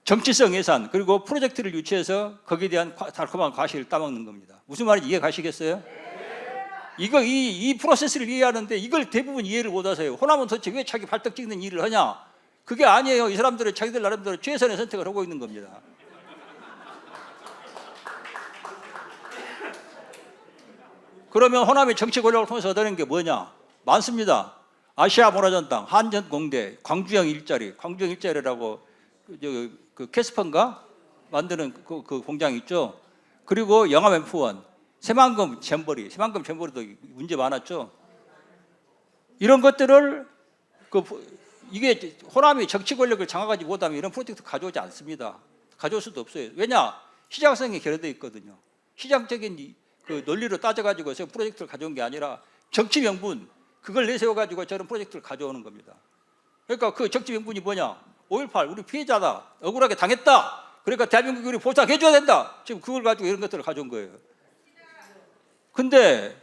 Speaker 3: 정치성 예산 그리고 프로젝트를 유치해서 거기에 대한 달콤한 과실을 따먹는 겁니다. 무슨 말인지 이해 가시겠어요? 이 프로세스를 이해하는데 이걸 대부분 이해를 못하세요. 호남은 도대체 왜 자기 발등 찍는 일을 하냐? 그게 아니에요. 이 사람들은 자기들 나름대로 최선의 선택을 하고 있는 겁니다. 그러면 호남이 정치 권력을 통해서 얻어낸 게 뭐냐? 많습니다. 아시아 문화전당, 한전공대, 광주형 일자리, 광주형 일자리라고 그 캐스펀가 만드는 그 공장이 있죠. 그리고 영암 M1, 새만금 잼버리도 문제 많았죠. 이런 것들을 이게 호남이 정치 권력을 장악하지 못하면 이런 프로젝트 가져오지 않습니다. 가져올 수도 없어요. 왜냐? 시장성이 결여되어 있거든요. 시장적인 그 논리로 따져가지고 프로젝트를 가져온 게 아니라 정치 명분 그걸 내세워가지고 저런 프로젝트를 가져오는 겁니다. 그러니까 그 정치 명분이 뭐냐? 5.18 우리 피해자다. 억울하게 당했다. 그러니까 대한민국이 우리 보상해줘야 된다. 지금 그걸 가지고 이런 것들을 가져온 거예요. 근데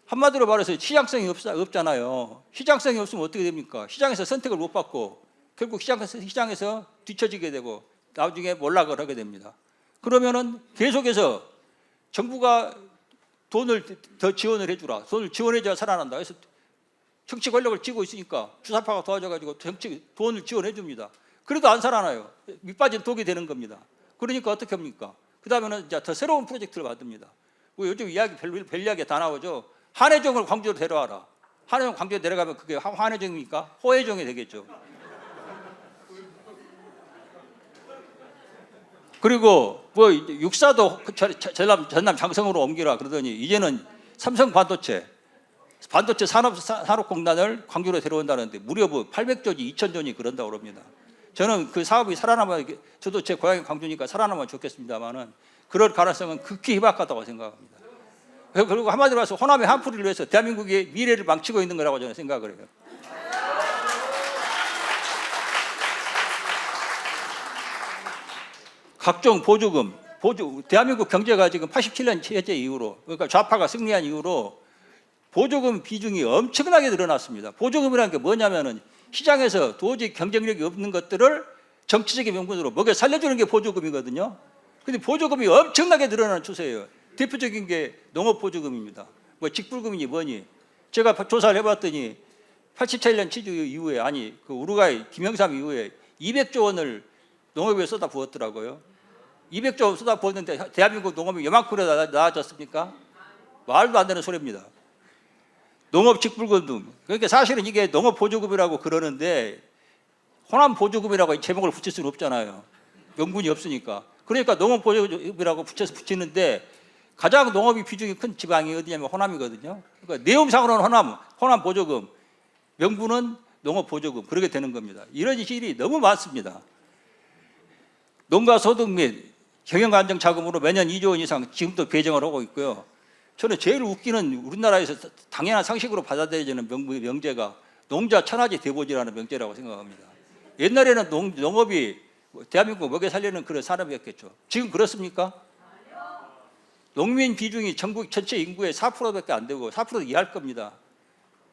Speaker 3: 한마디로 말해서 시장성이 없잖아요. 시장성이 없으면 어떻게 됩니까? 시장에서 선택을 못 받고 결국 시장에서 뒤처지게 되고 나중에 몰락을 하게 됩니다. 그러면은 계속해서 정부가 돈을 더 지원을 해주라. 돈을 지원해줘야 살아난다. 그래서 정치 권력을 쥐고 있으니까 주사파가 도와줘가지고 돈을 지원해줍니다. 그래도 안 살아나요. 밑빠진 독이 되는 겁니다. 그러니까 어떻게 합니까? 그 다음에는 이제 더 새로운 프로젝트를 만듭니다. 요즘 이야기 별 이야기 다 나오죠. 한혜종을 광주로 데려와라. 한혜종 광주에 내려가면 그게 한혜종입니까? 호혜종이 되겠죠. 그리고 뭐 육사도 전남 장성으로 옮기라 그러더니 이제는 삼성 반도체 산업공단을 광주로 데려온다는데 무려 뭐 800조지 2000조니 그런다고 그럽니다. 저는 그 사업이 살아남아야 저도 제 고향이 광주니까 살아남으면 좋겠습니다만은 그럴 가능성은 극히 희박하다고 생각합니다. 그리고 한마디로 해서 호남의 한풀이를 위해서 대한민국의 미래를 망치고 있는 거라고 저는 생각을 해요. 각종 보조금, 대한민국 경제가 지금 87년 체제 이후로 그러니까 좌파가 승리한 이후로 보조금 비중이 엄청나게 늘어났습니다. 보조금이라는 게 뭐냐면은 시장에서 도저히 경쟁력이 없는 것들을 정치적인 명분으로 먹여 살려주는 게 보조금이거든요. 근데 보조금이 엄청나게 늘어나는 추세예요. 대표적인 게 농업보조금입니다. 뭐 직불금이니 뭐니. 제가 조사를 해봤더니 87년 치주 이후에 그 우루과이 김영삼 이후에 200조 원을 농업에 쏟아 부었더라고요. 200조 원 쏟아 부었는데 대한민국 농업이 요만큼이나 나아졌습니까? 말도 안 되는 소리입니다. 농업 직불금. 그러니까 사실은 이게 농업보조금이라고 그러는데 호남 보조금이라고 제목을 붙일 수는 없잖아요. 명분이 없으니까. 그러니까 농업보조금이라고 붙이는데 가장 농업이 비중이 큰 지방이 어디냐면 호남이거든요. 그러니까 내용상으로는 호남 보조금, 명분은 농업보조금 그렇게 되는 겁니다. 이런 일이 너무 많습니다. 농가 소득 및 경영 안정 자금으로 매년 2조 원 이상 지금도 배정을 하고 있고요. 저는 제일 웃기는 우리나라에서 당연한 상식으로 받아들여지는 명제가 농자 천하지 대보지라는 명제라고 생각합니다. 옛날에는 농업이 대한민국 먹여 살리는 그런 산업이었겠죠. 지금 그렇습니까? 농민 비중이 전국 전체 인구의 4%밖에 안 되고 4%도 이해할 겁니다.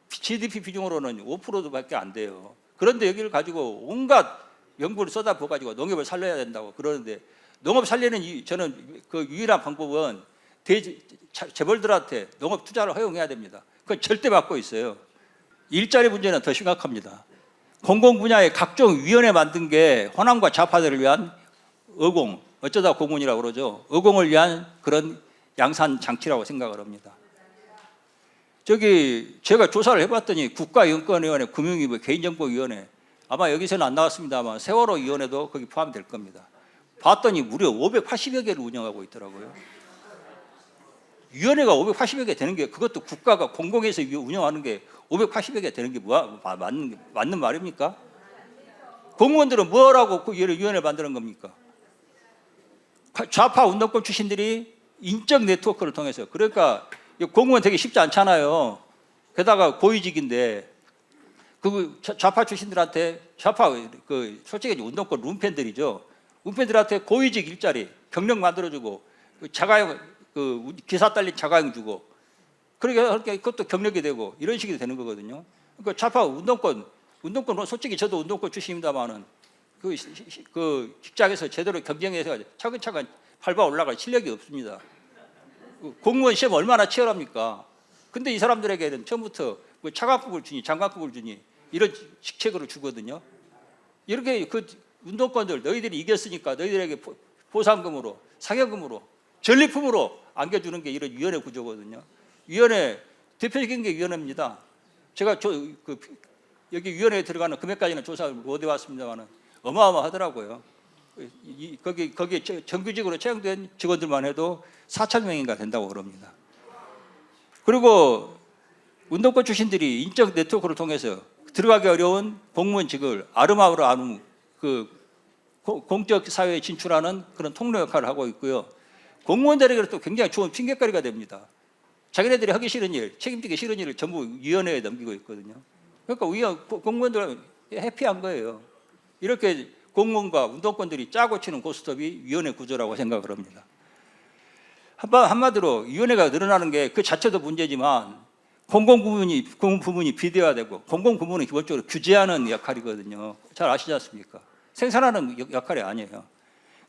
Speaker 3: GDP 비중으로는 5%밖에 안 돼요. 그런데 여기를 가지고 온갖 명분을 쏟아부어가지고 농업을 살려야 된다고 그러는데 농업 살리는 저는 그 유일한 방법은 재벌들한테 농업 투자를 허용해야 됩니다. 그건 절대 막고 있어요. 일자리 문제는 더 심각합니다. 공공 분야의 각종 위원회 만든 게 호남과 좌파들을 위한 의공, 어쩌다 공원이라고 그러죠. 의공을 위한 그런 양산 장치라고 생각을 합니다. 제가 조사를 해봤더니 국가인권위원회, 금융위원회, 개인정보위원회, 아마 여기서는 안 나왔습니다만 세월호 위원회도 거기 포함될 겁니다. 봤더니 무려 580여 개를 운영하고 있더라고요. 위원회가 580여 개 되는 게, 그것도 국가가 공공에서 운영하는 게 580여 개 되는 게 맞는 말입니까? 공무원들은 뭐라고 그 위원회 만드는 겁니까? 좌파 운동권 출신들이 인적 네트워크를 통해서, 그러니까 공무원 되기 쉽지 않잖아요. 게다가 고위직인데 그 좌파 출신들한테, 좌파 솔직히 운동권 룸팬들이죠. 룸팬들한테 고위직 일자리 경력 만들어주고, 자가용 기사 딸린 자가용 주고, 그러니까 그것도 경력이 되고 이런 식이 되는 거거든요. 그러니까 좌파 운동권 솔직히 저도 운동권 출신입니다만은 그 직장에서 제대로 경쟁해서 차근차근 밟아 올라갈 실력이 없습니다. 공무원 시험 얼마나 치열합니까? 근데 이 사람들에게는 처음부터 뭐 차관급을 주니 장관급을 주니 이런 직책으로 주거든요. 이렇게 그 운동권들 너희들이 이겼으니까 너희들에게 보상금으로, 상여금으로, 전리품으로 안겨주는 게 이런 위원회 구조거든요. 위원회 대표적인 게 위원회입니다. 제가 여기 위원회에 들어가는 금액까지는 조사를 못 해봤습니다만은 어마어마하더라고요. 거기 정규직으로 채용된 직원들만 해도 4,000명인가 된다고 그럽니다. 그리고 운동권 출신들이 인적 네트워크를 통해서 들어가기 어려운 공무원직을 아름아름 아는 공적 사회에 진출하는 그런 통로 역할을 하고 있고요. 공무원들에게는 또 굉장히 좋은 핑계거리가 됩니다. 자기네들이 하기 싫은 일, 책임지기 싫은 일을 전부 위원회에 넘기고 있거든요. 그러니까 공무원들은 해피한 거예요. 이렇게 공무원과 운동권들이 짜고 치는 고스톱이 위원회 구조라고 생각을 합니다. 한마디로 위원회가 늘어나는 게 그 자체도 문제지만 공공 부문이 비대화되고, 공공 부문은 기본적으로 규제하는 역할이거든요. 잘 아시지 않습니까? 생산하는 역할이 아니에요.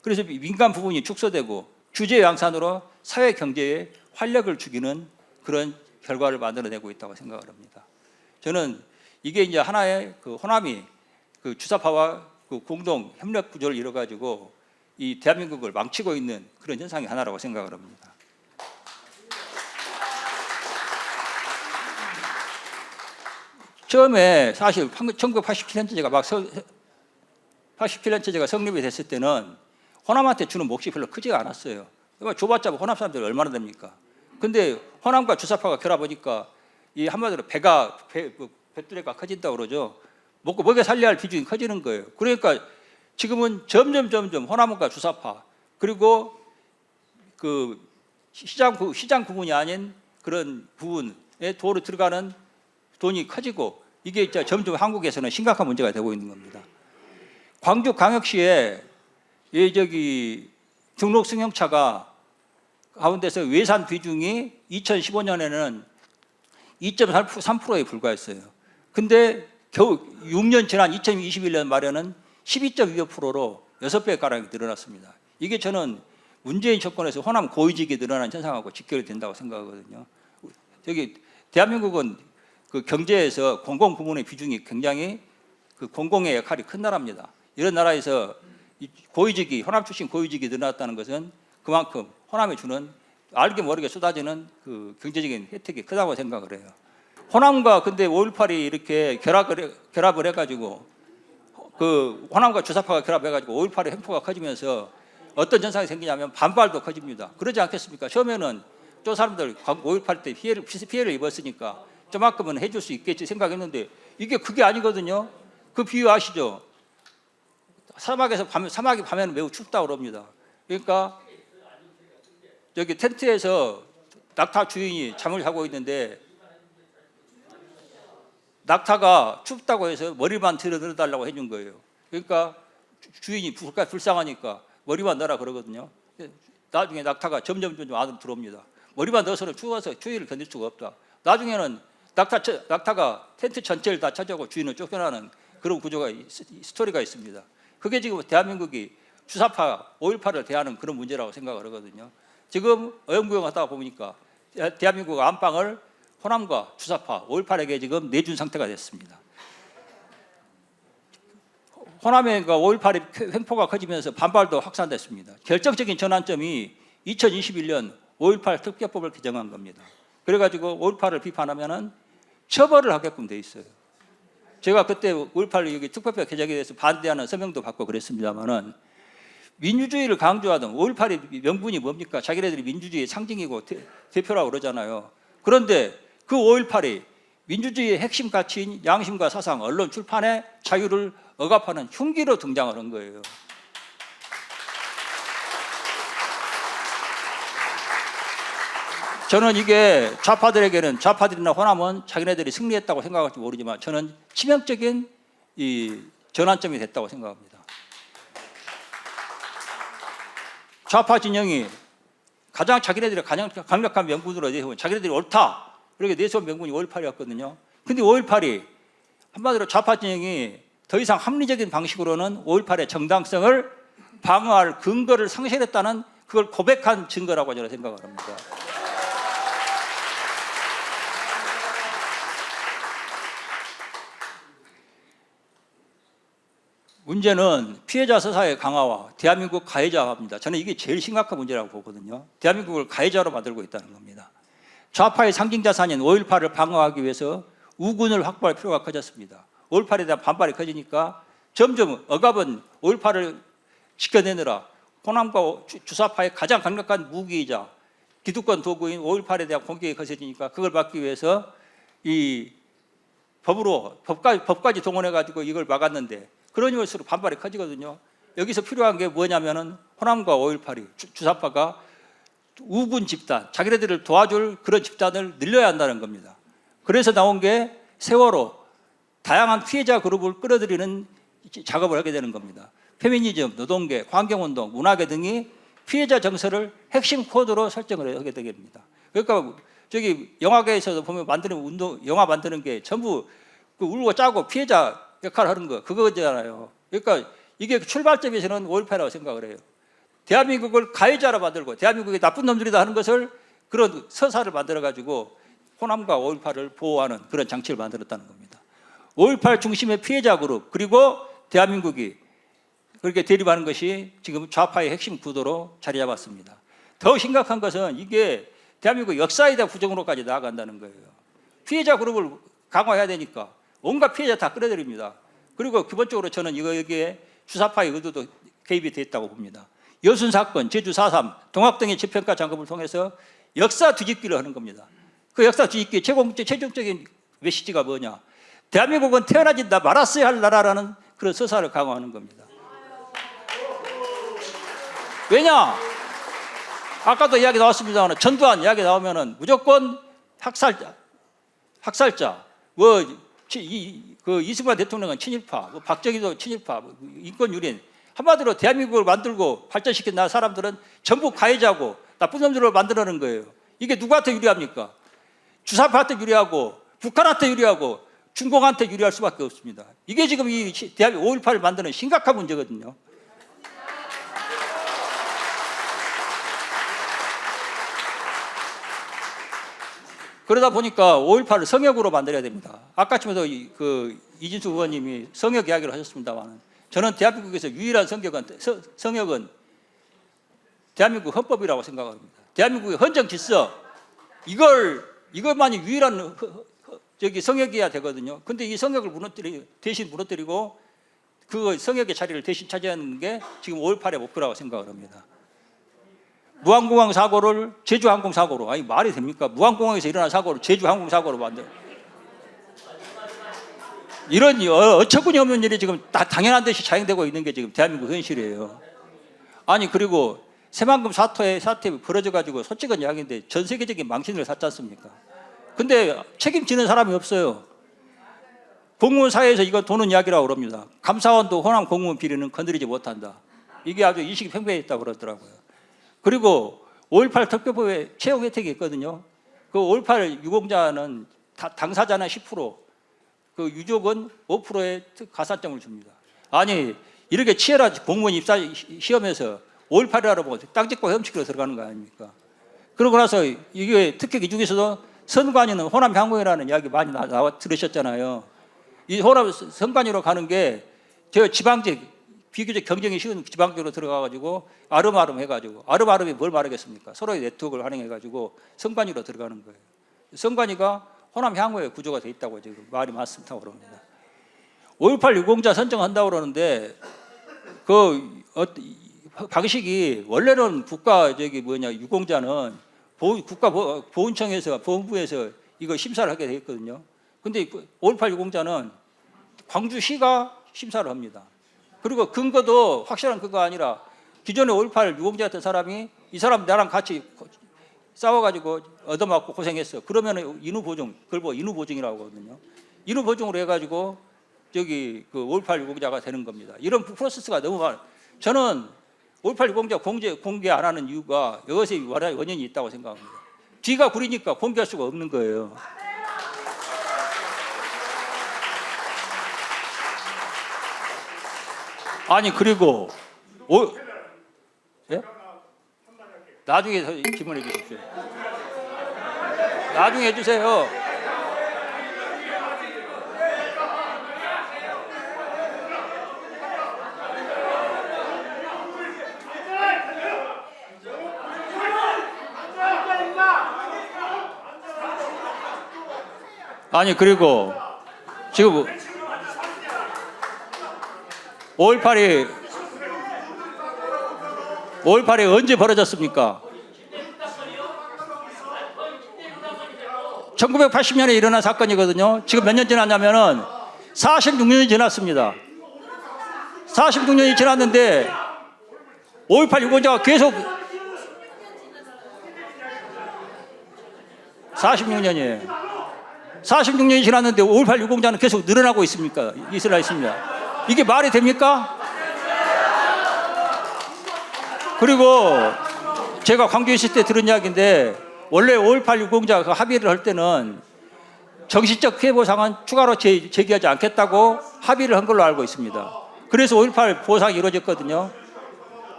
Speaker 3: 그래서 민간 부분이 축소되고 규제 양산으로 사회 경제에 활력을 죽이는 그런 결과를 만들어내고 있다고 생각을 합니다. 저는 이게 이제 하나의 호남이 주사파와 공동 협력 구조를 이뤄가지고 이 대한민국을 망치고 있는 그런 현상이 하나라고 생각을 합니다. 처음에 사실 1987년 체제가 성립이 됐을 때는 호남한테 주는 몫이 별로 크지가 않았어요. 그러니까 줘봤자 호남 사람들이 얼마나 됩니까? 근데 호남과 주사파가 결합하니까 이 한마디로 배뚜레가 커진다고 그러죠. 먹여 살려야 할 비중이 커지는 거예요. 그러니까 지금은 점점 호남과 주사파, 그리고 시장 부분이 아닌 그런 부분에 도로 들어가는 돈이 커지고, 이게 이제 점점 한국에서는 심각한 문제가 되고 있는 겁니다. 광주광역시에 등록 승용차가 가운데서 외산 비중이 2015년에는 2.3%에 불과했어요. 근데 겨우 6년 지난 2021년 말에는 12.25%로 6배 가량이 늘어났습니다. 이게 저는 문재인 정권에서 호남 고위직이 늘어난 현상하고 직결이 된다고 생각하거든요. 대한민국은 경제에서 공공 부문의 비중이 굉장히 공공의 역할이 큰 나라입니다. 이런 나라에서 호남 출신 고위직이 늘어났다는 것은 그만큼 호남에 주는 알게 모르게 쏟아지는 경제적인 혜택이 크다고 생각을 해요. 호남과 근데 5.18이 이렇게 결합을 해가지고 호남과 주사파가 결합해가지고 5.18의 횡포가 커지면서 어떤 현상이 생기냐면 반발도 커집니다. 그러지 않겠습니까? 처음에는 저 사람들 5.18 때 피해를 입었으니까 저만큼은 해줄 수 있겠지 생각했는데 이게 그게 아니거든요. 그 비유 아시죠? 사막이 밤에는 매우 춥다고 그럽니다. 그러니까 여기 텐트에서 낙타 주인이 잠을 자고 있는데 낙타가 춥다고 해서 머리만 들어달라고 해준 거예요. 그러니까 주인이 불쌍하니까 머리만 넣으라 그러거든요. 나중에 낙타가 점점 안으로 들어옵니다. 머리만 넣어서는 추워서 추위를 견딜 수가 없다. 나중에는 낙타가 텐트 전체를 다 차지하고 주인을 쫓겨나는 그런 스토리가 있습니다. 그게 지금 대한민국이 주사파 5.18을 대하는 그런 문제라고 생각을 하거든요. 지금 어영부영하다 보니까 대한민국 안방을 호남과 주사파 5.18에게 지금 내준 상태가 됐습니다. 호남의 5.18의 횡포가 커지면서 반발도 확산됐습니다. 결정적인 전환점이 2021년 5.18 특별법을 개정한 겁니다. 그래가지고 5.18을 비판하면은 처벌을 하게끔 돼 있어요. 제가 그때 5.18 여기 특별법 개정에 대해서 반대하는 서명도 받고 그랬습니다만은 민주주의를 강조하던 5.18의 명분이 뭡니까? 자기네들이 민주주의의 상징이고 대표라고 그러잖아요. 그런데 그 5.18이 민주주의의 핵심 가치인 양심과 사상, 언론, 출판의 자유를 억압하는 흉기로 등장을 한 거예요. 저는 이게 좌파들에게는, 좌파들이나 호남은 자기네들이 승리했다고 생각할지 모르지만 저는 치명적인 이 전환점이 됐다고 생각합니다. 좌파 진영이 가장 자기네들의 가장 강력한 명분으로 내세운, 자기네들이 옳다 그렇게 내세운 명분이 5.18이었거든요. 근데 5.18이 한마디로 좌파 진영이 더 이상 합리적인 방식으로는 5.18의 정당성을 방어할 근거를 상실했다는 그걸 고백한 증거라고 저는 생각을 합니다. 문제는 피해자 서사의 강화와 대한민국 가해자입니다. 저는 이게 제일 심각한 문제라고 보거든요. 대한민국을 가해자로 만들고 있다는 겁니다. 좌파의 상징 자산인 5.18을 방어하기 위해서 우군을 확보할 필요가 커졌습니다. 5.18에 대한 반발이 커지니까 점점 억압은 5.18을 지켜내느라 호남과 주사파의 가장 강력한 무기이자 기득권 도구인 5.18에 대한 공격이 거세지니까 그걸 막기 위해서 이 법까지 동원해가지고 이걸 막았는데 그런 이유로 반발이 커지거든요. 여기서 필요한 게 뭐냐면은 호남과 5.18이 주사파가 우군 집단, 자기네들을 도와줄 그런 집단을 늘려야 한다는 겁니다. 그래서 나온 게 세월호, 다양한 피해자 그룹을 끌어들이는 작업을 하게 되는 겁니다. 페미니즘, 노동계, 환경운동, 문화계 등이 피해자 정서를 핵심 코드로 설정을 하게 됩니다. 그러니까 저기 영화계에서도 보면 만드는 영화 만드는 게 전부 그 울고 짜고 피해자 역할을 하는 거 그거잖아요. 그러니까 이게 출발점에서는 5.18이라고 생각을 해요. 대한민국을 가해자로 만들고 대한민국이 나쁜 놈들이다 하는 것을 그런 서사를 만들어가지고 호남과 5.18을 보호하는 그런 장치를 만들었다는 겁니다. 5.18 중심의 피해자 그룹 그리고 대한민국이 그렇게 대립하는 것이 지금 좌파의 핵심 구도로 자리 잡았습니다. 더 심각한 것은 이게 대한민국 역사에 대한 부정으로까지 나아간다는 거예요. 피해자 그룹을 강화해야 되니까 온갖 피해자 다 끌어들입니다. 그리고 기본적으로 저는 여기에 주사파의 의도도 개입이 됐다고 봅니다. 여순 사건, 제주 4.3, 동학 등의 재평가 작업을 통해서 역사 뒤집기를 하는 겁니다. 그 역사 뒤집기의 최종적인 메시지가 뭐냐? 대한민국은 태어나지 말았어야 할 나라라는 그런 서사를 강화하는 겁니다. 왜냐? 아까도 이야기 나왔습니다만 전두환 이야기 나오면은 무조건 학살자, 이승만 대통령은 친일파, 박정희도 친일파, 인권 유린. 한마디로 대한민국을 만들고 발전시킨 사람들은 전부 가해자고 나쁜 놈들을 만들어내는 거예요. 이게 누구한테 유리합니까? 주사파한테 유리하고 북한한테 유리하고 중공한테 유리할 수밖에 없습니다. 이게 지금 이 대한민국 5.18을 만드는 심각한 문제거든요. 그러다 보니까 5.18을 성역으로 만들어야 됩니다. 아까 전에도 이진수 의원님이 성역 이야기를 하셨습니다만 저는 대한민국에서 유일한 성역은 대한민국 헌법이라고 생각합니다. 대한민국의 헌정 질서 이것만이 유일한 성역이어야 되거든요. 근데 이 성역을 대신 무너뜨리고 그 성역의 자리를 대신 차지하는 게 지금 5.18의 목표라고 생각을 합니다. 무한공항 사고를 제주항공 사고로, 아니 말이 됩니까? 무한공항에서 일어난 사고를 제주항공 사고로 만들어. 이런 어처구니 없는 일이 지금 다 당연한 듯이 자행되고 있는 게 지금 대한민국 현실이에요. 아니 그리고 새만금 사태 벌어져가지고 솔직한 이야기인데 전 세계적인 망신을 샀지 않습니까? 근데 책임지는 사람이 없어요. 공무원 사회에서 이건 도는 이야기라고 그럽니다. 감사원도 호남 공무원 비리는 건드리지 못한다. 이게 아주 인식이 팽배했다고 그러더라고요. 그리고 5.18 특별법에 채용 혜택이 있거든요. 그 5.18 유공자는 당사자는 10%, 그 유족은 5%의 가산점을 줍니다. 아니 이렇게 치열한 공무원 입사 시험에서 5.18이라고 보고 땅 찍고 훔치기로 들어가는 거 아닙니까? 그러고 나서 이게 특히 이 중에서도 선관위는 호남 향후회라는 이야기 많이 들으셨잖아요. 이 호남 선관위로 가는 게 저 지방직 비교적 경쟁이 쉬운 지방적으로 들어가가지고 아름아름 해가지고 아름아름이 뭘 말하겠습니까? 서로의 네트워크를 활용해가지고 선관위로 들어가는 거예요. 선관위가 호남 향후의 구조가 돼 있다고 지금 말이 많습니다. 그럽니다. 5.18 유공자 선정한다고 그러는데 방식이 원래는 국가 유공자는 국가보훈청에서 보훈부에서 이거 심사를 하게 돼 있거든요. 근데 5.18 유공자는 광주시가 심사를 합니다. 그리고 근거도 확실한 근거가 아니라 기존에 5.18 유공자였던 사람이 이 사람 나랑 같이 싸워가지고 얻어맞고 고생했어. 그러면 인후보증, 그걸 뭐 인후보증이라고 하거든요. 인후보증으로 해가지고 저기 그 5.18 유공자가 되는 겁니다. 이런 프로세스가 너무 많아요. 저는 5.18 유공자 공개 안 하는 이유가 이것에 원인이 있다고 생각합니다. 뒤가 구리니까 공개할 수가 없는 거예요. 아니 그리고 예? 나중에 질문해 주십시오. 나중에 해주세요. 아니 그리고 지금 5.18이 언제 벌어졌습니까? 1980년에 일어난 사건이거든요. 지금 몇 년 지났냐면은 46년이 지났습니다. 46년이 지났는데 5.18 유공자가 계속 46년이 지났는데 5.18 유공자는 계속 늘어나고 있습니까? 있습니다. 이게 말이 됩니까? 그리고 제가 광주에 있을 때 들은 이야기인데 원래 5.18 유공자 합의를 할 때는 정신적 피해 보상은 추가로 제기하지 않겠다고 합의를 한 걸로 알고 있습니다. 그래서 5.18 보상이 이루어졌거든요.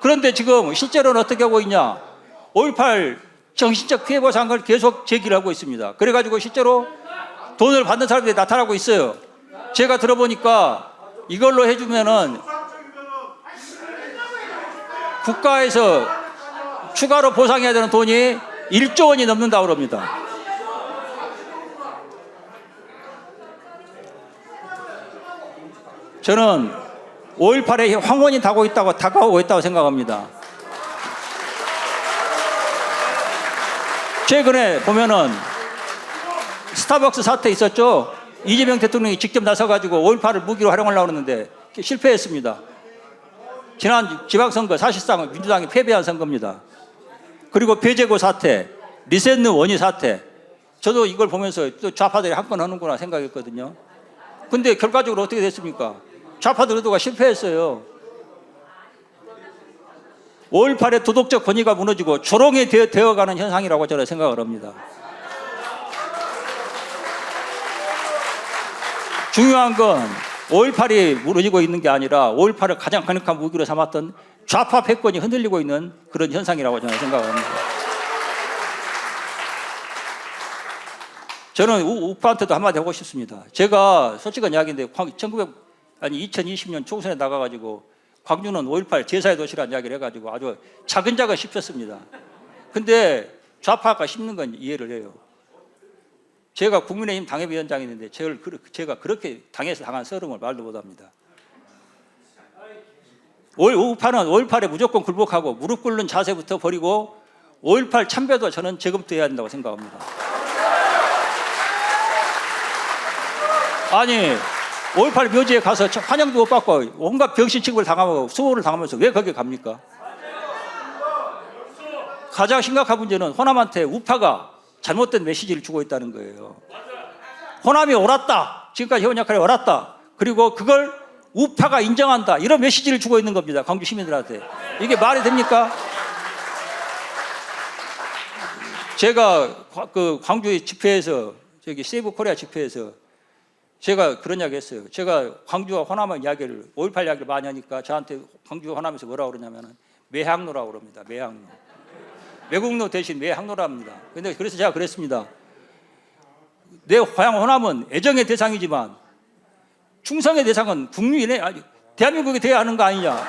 Speaker 3: 그런데 지금 실제로는 어떻게 하고 있냐? 5.18 정신적 피해 보상을 계속 제기를 하고 있습니다. 그래가지고 실제로 돈을 받는 사람들이 나타나고 있어요. 제가 들어보니까 이걸로 해주면은 국가에서 추가로 보상해야 되는 돈이 1조 원이 넘는다고 그럽니다. 저는 5.18에 황혼이 다가오고 있다고 생각합니다. 최근에 보면은 스타벅스 사태 있었죠. 이재명 대통령이 직접 나서가지고 5.18을 무기로 활용하려고 했는데 실패했습니다. 지난 지방선거 사실상 민주당이 패배한 선거입니다. 그리고 배제고 사태, 리셋느 원희 사태, 저도 이걸 보면서 또 좌파들이 한 건 하는구나 생각했거든요. 근데 결과적으로 어떻게 됐습니까? 좌파들 의도가 실패했어요. 5.18의 도덕적 권위가 무너지고 조롱이 되어가는 현상이라고 저는 생각을 합니다. 중요한 건 5.18이 무너지고 있는 게 아니라 5.18을 가장 강력한 무기로 삼았던 좌파 패권이 흔들리고 있는 그런 현상이라고 저는 생각합니다. 저는 우파한테도 한마디 하고 싶습니다. 제가 솔직한 이야기인데 2020년 총선에 나가가지고 광주는 5.18 제사의 도시라는 이야기를 해가지고 아주 차근차근 씹혔습니다. 근데 좌파가 씹는 건 이해를 해요. 제가 국민의힘 당협위원장이었는데 제가 그렇게 당에서 당한 서름을 말도 못합니다. 5.18에 무조건 굴복하고 무릎 꿇는 자세부터 버리고 5.18 참배도 저는 재검토해야 된다고 생각합니다. 아니 5.18 묘지에 가서 환영도 못 받고 온갖 병신 취급을 당하고 수호를 당하면서 왜 거기에 갑니까? 가장 심각한 문제는 호남한테 우파가 잘못된 메시지를 주고 있다는 거예요. 호남이 옳았다. 지금까지 해온 역할이 옳았다. 그리고 그걸 우파가 인정한다. 이런 메시지를 주고 있는 겁니다. 광주 시민들한테. 이게 말이 됩니까? 제가 그 광주 집회에서 저기 세이브 코리아 집회에서 제가 그런 이야기 했어요. 제가 광주와 호남의 이야기를 5.18 이야기를 많이 하니까 저한테 광주 호남에서 뭐라고 그러냐면은 매항로라고 그럽니다. 매항로. 외국노 대신 매항로랍니다. 근데 그래서 제가 그랬습니다. 내 고향 호남은 애정의 대상이지만 충성의 대상은 국민의 대한민국이 돼야 하는 거 아니냐.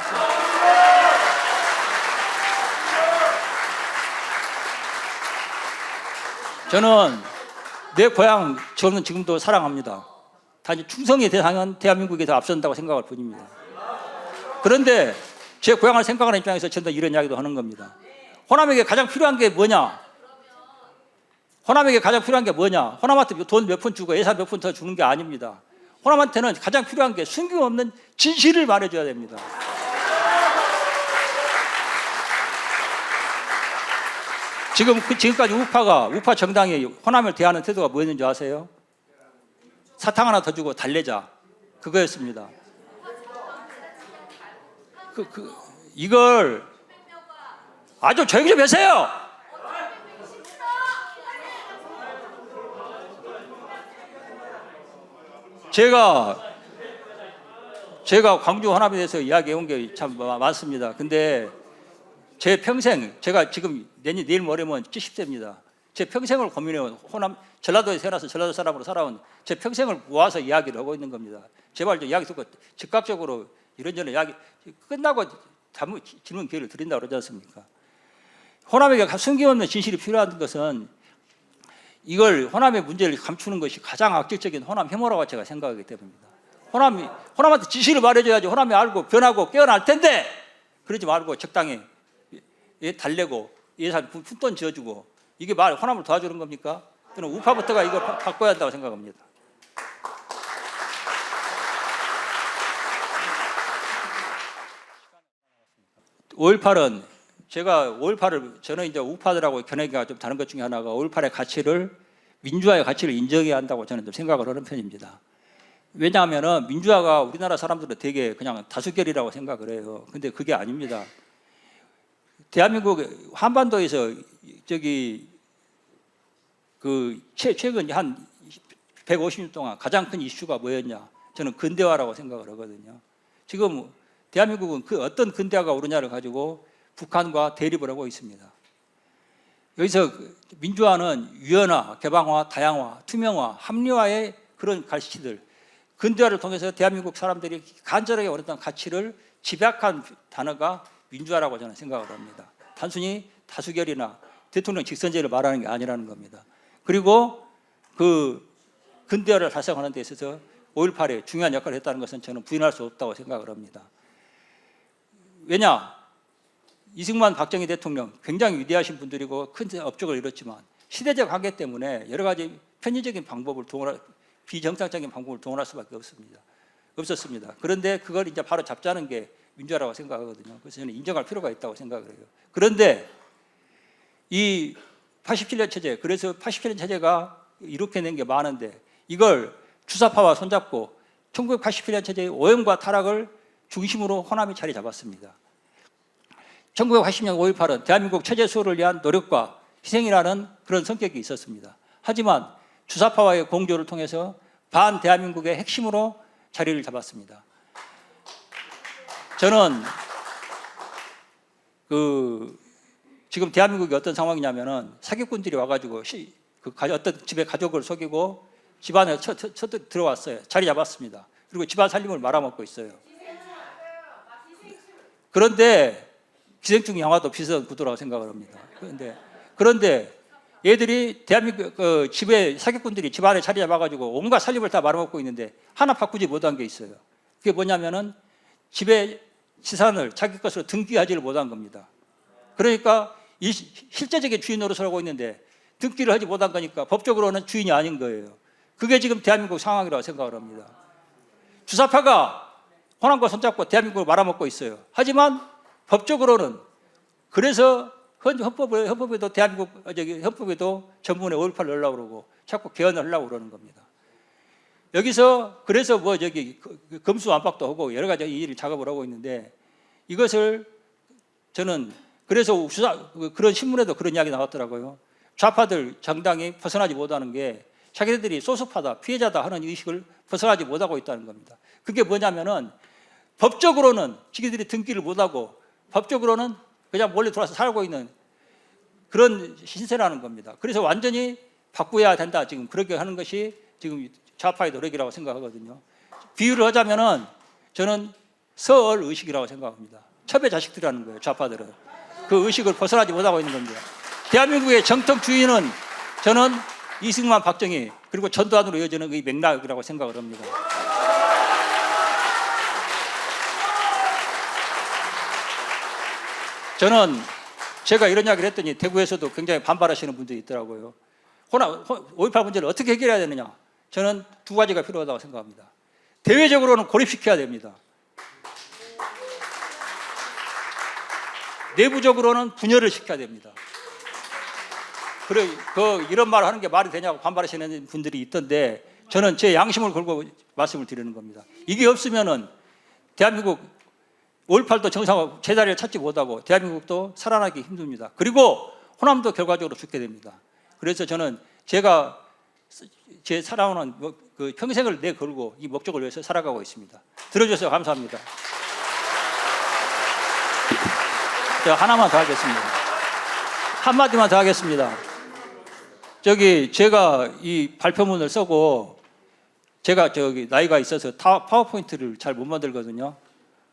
Speaker 3: 저는 내 고향 저는 지금도 사랑합니다. 단지 충성의 대상은 대한민국이 더 앞선다고 생각할 뿐입니다. 그런데 제 고향을 생각하는 입장에서 저는 이런 이야기도 하는 겁니다. 호남에게 가장 필요한 게 뭐냐? 호남에게 가장 필요한 게 뭐냐? 호남한테 돈 몇 푼 주고 예산 몇 푼 더 주는 게 아닙니다. 호남한테는 가장 필요한 게 숨김없는 진실을 말해줘야 됩니다. 지금까지 우파 정당이 호남을 대하는 태도가 뭐였는지 아세요? 사탕 하나 더 주고 달래자, 그거였습니다. 이걸 아주 조용히 좀 하세요. 제가 광주 호남에 대해서 이야기해 온 게 참 많습니다. 근데 제 평생, 제가 지금 내일 모레면 70세입니다. 제 평생을 고민해온 호남, 전라도에 태어나서 전라도 사람으로 살아온 제 평생을 모아서 이야기를 하고 있는 겁니다. 제발 좀 이야기 듣고 즉각적으로 이런저런 이야기 끝나고 질문 기회를 드린다고 그러지 않습니까? 호남에게 숨김없는 진실이 필요한 것은 이걸 호남의 문제를 감추는 것이 가장 악질적인 호남 혐오라고 제가 생각하기 때문입니다. 호남한테 진실을 말해줘야지 호남이 알고 변하고 깨어날 텐데 그러지 말고 적당히 달래고 예산 푼돈 지어주고 이게 호남을 도와주는 겁니까? 저는 우파부터가 이걸 바꿔야 한다고 생각합니다. 저는 이제 우파들하고 견해가 좀 다른 것 중에 하나가 5.18의 가치를 민주화의 가치를 인정해야 한다고 저는 좀 생각을 하는 편입니다. 왜냐하면 민주화가 우리나라 사람들은 되게 그냥 다수결이라고 생각을 해요. 근데 그게 아닙니다. 대한민국 한반도에서 최근 한 150년 동안 가장 큰 이슈가 뭐였냐? 저는 근대화라고 생각을 하거든요. 지금 대한민국은 그 어떤 근대화가 오르냐를 가지고 북한과 대립을 하고 있습니다. 여기서 민주화는 유연화, 개방화, 다양화, 투명화, 합리화의 그런 가치들, 근대화를 통해서 대한민국 사람들이 간절하게 원했던 가치를 집약한 단어가 민주화라고 저는 생각을 합니다. 단순히 다수결이나 대통령 직선제를 말하는 게 아니라는 겁니다. 그리고 그 근대화를 달성하는 데 있어서 5.18에 중요한 역할을 했다는 것은 저는 부인할 수 없다고 생각을 합니다. 왜냐? 이승만, 박정희 대통령 굉장히 위대하신 분들이고 큰 업적을 이뤘지만 시대적 관계 때문에 여러 가지 편의적인 방법을 비정상적인 방법을 동원할 수밖에 없었습니다. 그런데 그걸 이제 바로 잡자는 게 민주화라고 생각하거든요. 그래서 저는 인정할 필요가 있다고 생각을 해요. 그런데 이 87년 체제, 그래서 87년 체제가 이렇게 낸 게 많은데 이걸 주사파와 손잡고 1987년 체제의 오염과 타락을 중심으로 호남이 자리 잡았습니다. 1980년 5.18은 대한민국 체제 수호를 위한 노력과 희생이라는 그런 성격이 있었습니다. 하지만 주사파와의 공조를 통해서 반대한민국의 핵심으로 자리를 잡았습니다. 저는 지금 대한민국이 어떤 상황이냐면은 사기꾼들이 와가지고 어떤 집에 가족을 속이고 집안에 들어왔어요. 자리 잡았습니다. 그리고 집안 살림을 말아먹고 있어요. 그런데 기생충 영화도 비슷한 구도라고 생각을 합니다. 그런데 얘들이 대한민국 집에 사기꾼들이 집안에 자리 잡아가지고 온갖 살림을 다 말아먹고 있는데 하나 바꾸지 못한 게 있어요. 그게 뭐냐면은 집에 지산을 자기 것으로 등기하지를 못한 겁니다. 그러니까 이 실제적인 주인 노릇을 하고 있는데 등기를 하지 못한 거니까 법적으로는 주인이 아닌 거예요. 그게 지금 대한민국 상황이라고 생각을 합니다. 주사파가 호남과 손잡고 대한민국을 말아먹고 있어요. 하지만 법적으로는 그래서 헌법에도 헌법에도 전문에 5.18을 하려고 그러고 자꾸 개헌을 하려고 그러는 겁니다. 여기서 그래서 검수완박도 하고 여러 가지 일을 작업을 하고 있는데 이것을 저는 그래서 그런 신문에도 그런 이야기 나왔더라고요. 좌파들 정당이 벗어나지 못하는 게 자기들이 소수파다, 피해자다 하는 의식을 벗어나지 못하고 있다는 겁니다. 그게 뭐냐면은 법적으로는 자기들이 등기를 못하고 법적으로는 그냥 멀리 돌아서 살고 있는 그런 신세라는 겁니다. 그래서 완전히 바꾸어야 된다. 지금 그렇게 하는 것이 지금 좌파의 노력이라고 생각하거든요. 비유를 하자면은 저는 서얼 의식이라고 생각합니다. 첩의 자식들이라는 거예요. 좌파들은 그 의식을 벗어나지 못하고 있는 겁니다. 대한민국의 정통 주인은 저는 이승만, 박정희 그리고 전두환으로 이어지는 이 맥락이라고 생각을 합니다. 저는 제가 이런 이야기를 했더니 대구에서도 굉장히 반발하시는 분들이 있더라고요. 5.18 문제를 어떻게 해결해야 되느냐? 저는 두 가지가 필요하다고 생각합니다. 대외적으로는 고립시켜야 됩니다. 내부적으로는 분열을 시켜야 됩니다. 그래, 이런 말을 하는 게 말이 되냐고 반발하시는 분들이 있던데 저는 제 양심을 걸고 말씀을 드리는 겁니다. 이게 없으면은 대한민국 5.18도 정상화 제자리를 찾지 못하고 대한민국도 살아나기 힘듭니다. 그리고 호남도 결과적으로 죽게 됩니다. 그래서 저는 제가 제 살아오는 그 평생을 내걸고 이 목적을 위해서 살아가고 있습니다. 들어주셔서 감사합니다. 제가 하나만 더 하겠습니다. 한마디만 더 하겠습니다. 제가 이 발표문을 쓰고 제가 나이가 있어서 파워포인트를 잘 못 만들거든요.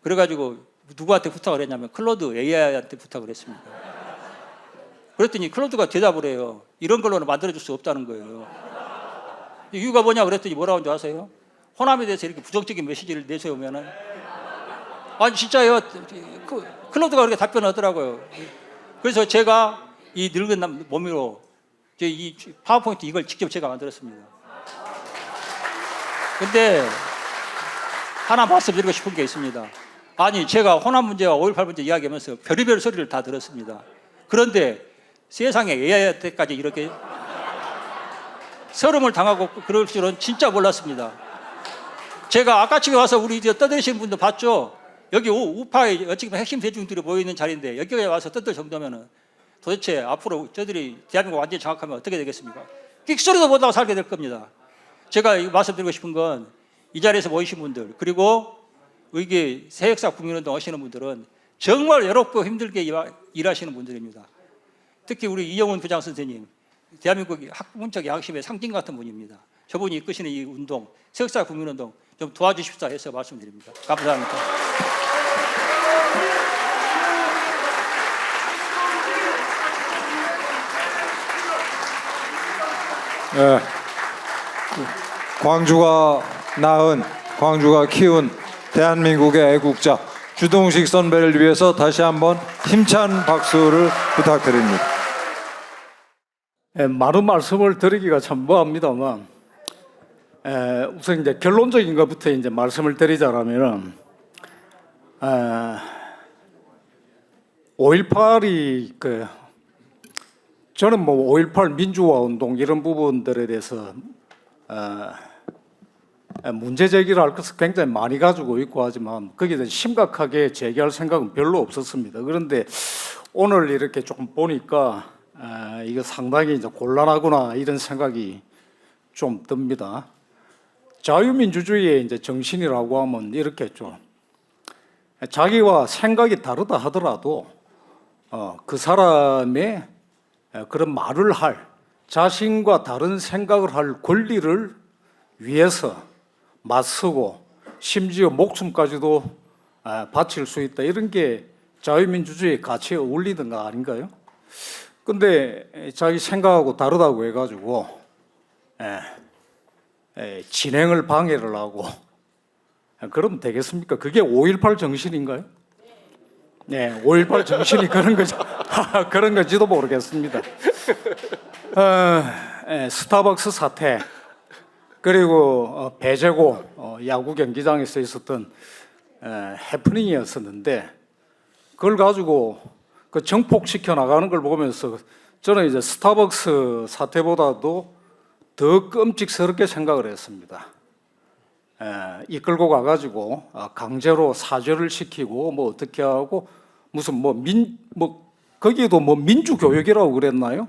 Speaker 3: 그래가지고 누구한테 부탁을 했냐면 클로드 AI한테 부탁을 했습니다. 그랬더니 클로드가 대답을 해요. 이런 걸로는 만들어줄 수 없다는 거예요. 이유가 뭐냐 그랬더니 뭐라고 하는 줄 아세요? 호남에 대해서 이렇게 부정적인 메시지를 내세우면은 아니 진짜요. 클로드가 그렇게 답변을 하더라고요. 그래서 제가 이 늙은 몸으로 이 파워포인트 이걸 직접 제가 만들었습니다. 근데 하나 말씀드리고 싶은 게 있습니다. 아니 제가 호남 문제와 5.18 문제 이야기하면서 별의별 소리를 다 들었습니다. 그런데 세상에 AI한테까지 이렇게 서름을 당하고 그럴 줄은 진짜 몰랐습니다. 제가 아까집에 와서 우리 떠드시는 분도 봤죠. 여기 우파의 어찌 보면 핵심 대중들이 모여있는 자리인데 여기에 와서 떠들 정도면은 도대체 앞으로 저들이 대한민국 완전히 장악하면 어떻게 되겠습니까? 끽소리도 못하고 살게 될 겁니다. 제가 말씀드리고 싶은 건 이 자리에서 모이신 분들 그리고 이게 새역사 국민운동 하시는 분들은 정말 외롭고 힘들게 일하시는 분들입니다. 특히 우리 이영훈 부장 선생님 대한민국 학문적 양심의 상징 같은 분입니다. 저분이 이끄시는 이 운동 새역사 국민운동 좀 도와주십사 해서 말씀드립니다. 감사합니다.
Speaker 1: 네. 광주가 낳은, 광주가 키운 대한민국의 애국자 주동식 선배를 위해서 다시 한번 힘찬 박수를 부탁드립니다.
Speaker 4: 많은 말씀을 드리기가 참 뭐합니다만 우선 이제 결론적인 것부터 이제 말씀을 드리자라면은 5.18이 저는 뭐 5.18 민주화 운동 이런 부분들에 대해서 문제 제기를 할 것을 굉장히 많이 가지고 있고 하지만 거기에 대해서 심각하게 제기할 생각은 별로 없었습니다. 그런데 오늘 이렇게 조금 보니까 이거 상당히 이제 곤란하구나 이런 생각이 좀 듭니다. 자유민주주의의 이제 정신이라고 하면 이렇겠죠. 자기와 생각이 다르다 하더라도 그 사람의 그런 말을 할 자신과 다른 생각을 할 권리를 위해서 맞서고 심지어 목숨까지도 바칠 수 있다. 이런 게 자유민주주의의 가치에 어울리는 거 아닌가요? 근데 자기 생각하고 다르다고 해가지고 진행을 방해를 하고 그러면 되겠습니까? 그게 5.18 정신인가요? 네, 5.18 정신이 그런 거죠. 그런 건지도 모르겠습니다. 스타벅스 사태 그리고 배제고 야구 경기장에서 있었던 해프닝이었었는데 그걸 가지고 그 정폭시켜 나가는 걸 보면서 저는 이제 스타벅스 사태보다도 더 끔찍스럽게 생각을 했습니다. 이끌고 가가지고 강제로 사죄를 시키고 뭐 어떻게 하고 무슨 거기에도 뭐 민주교육이라고 그랬나요?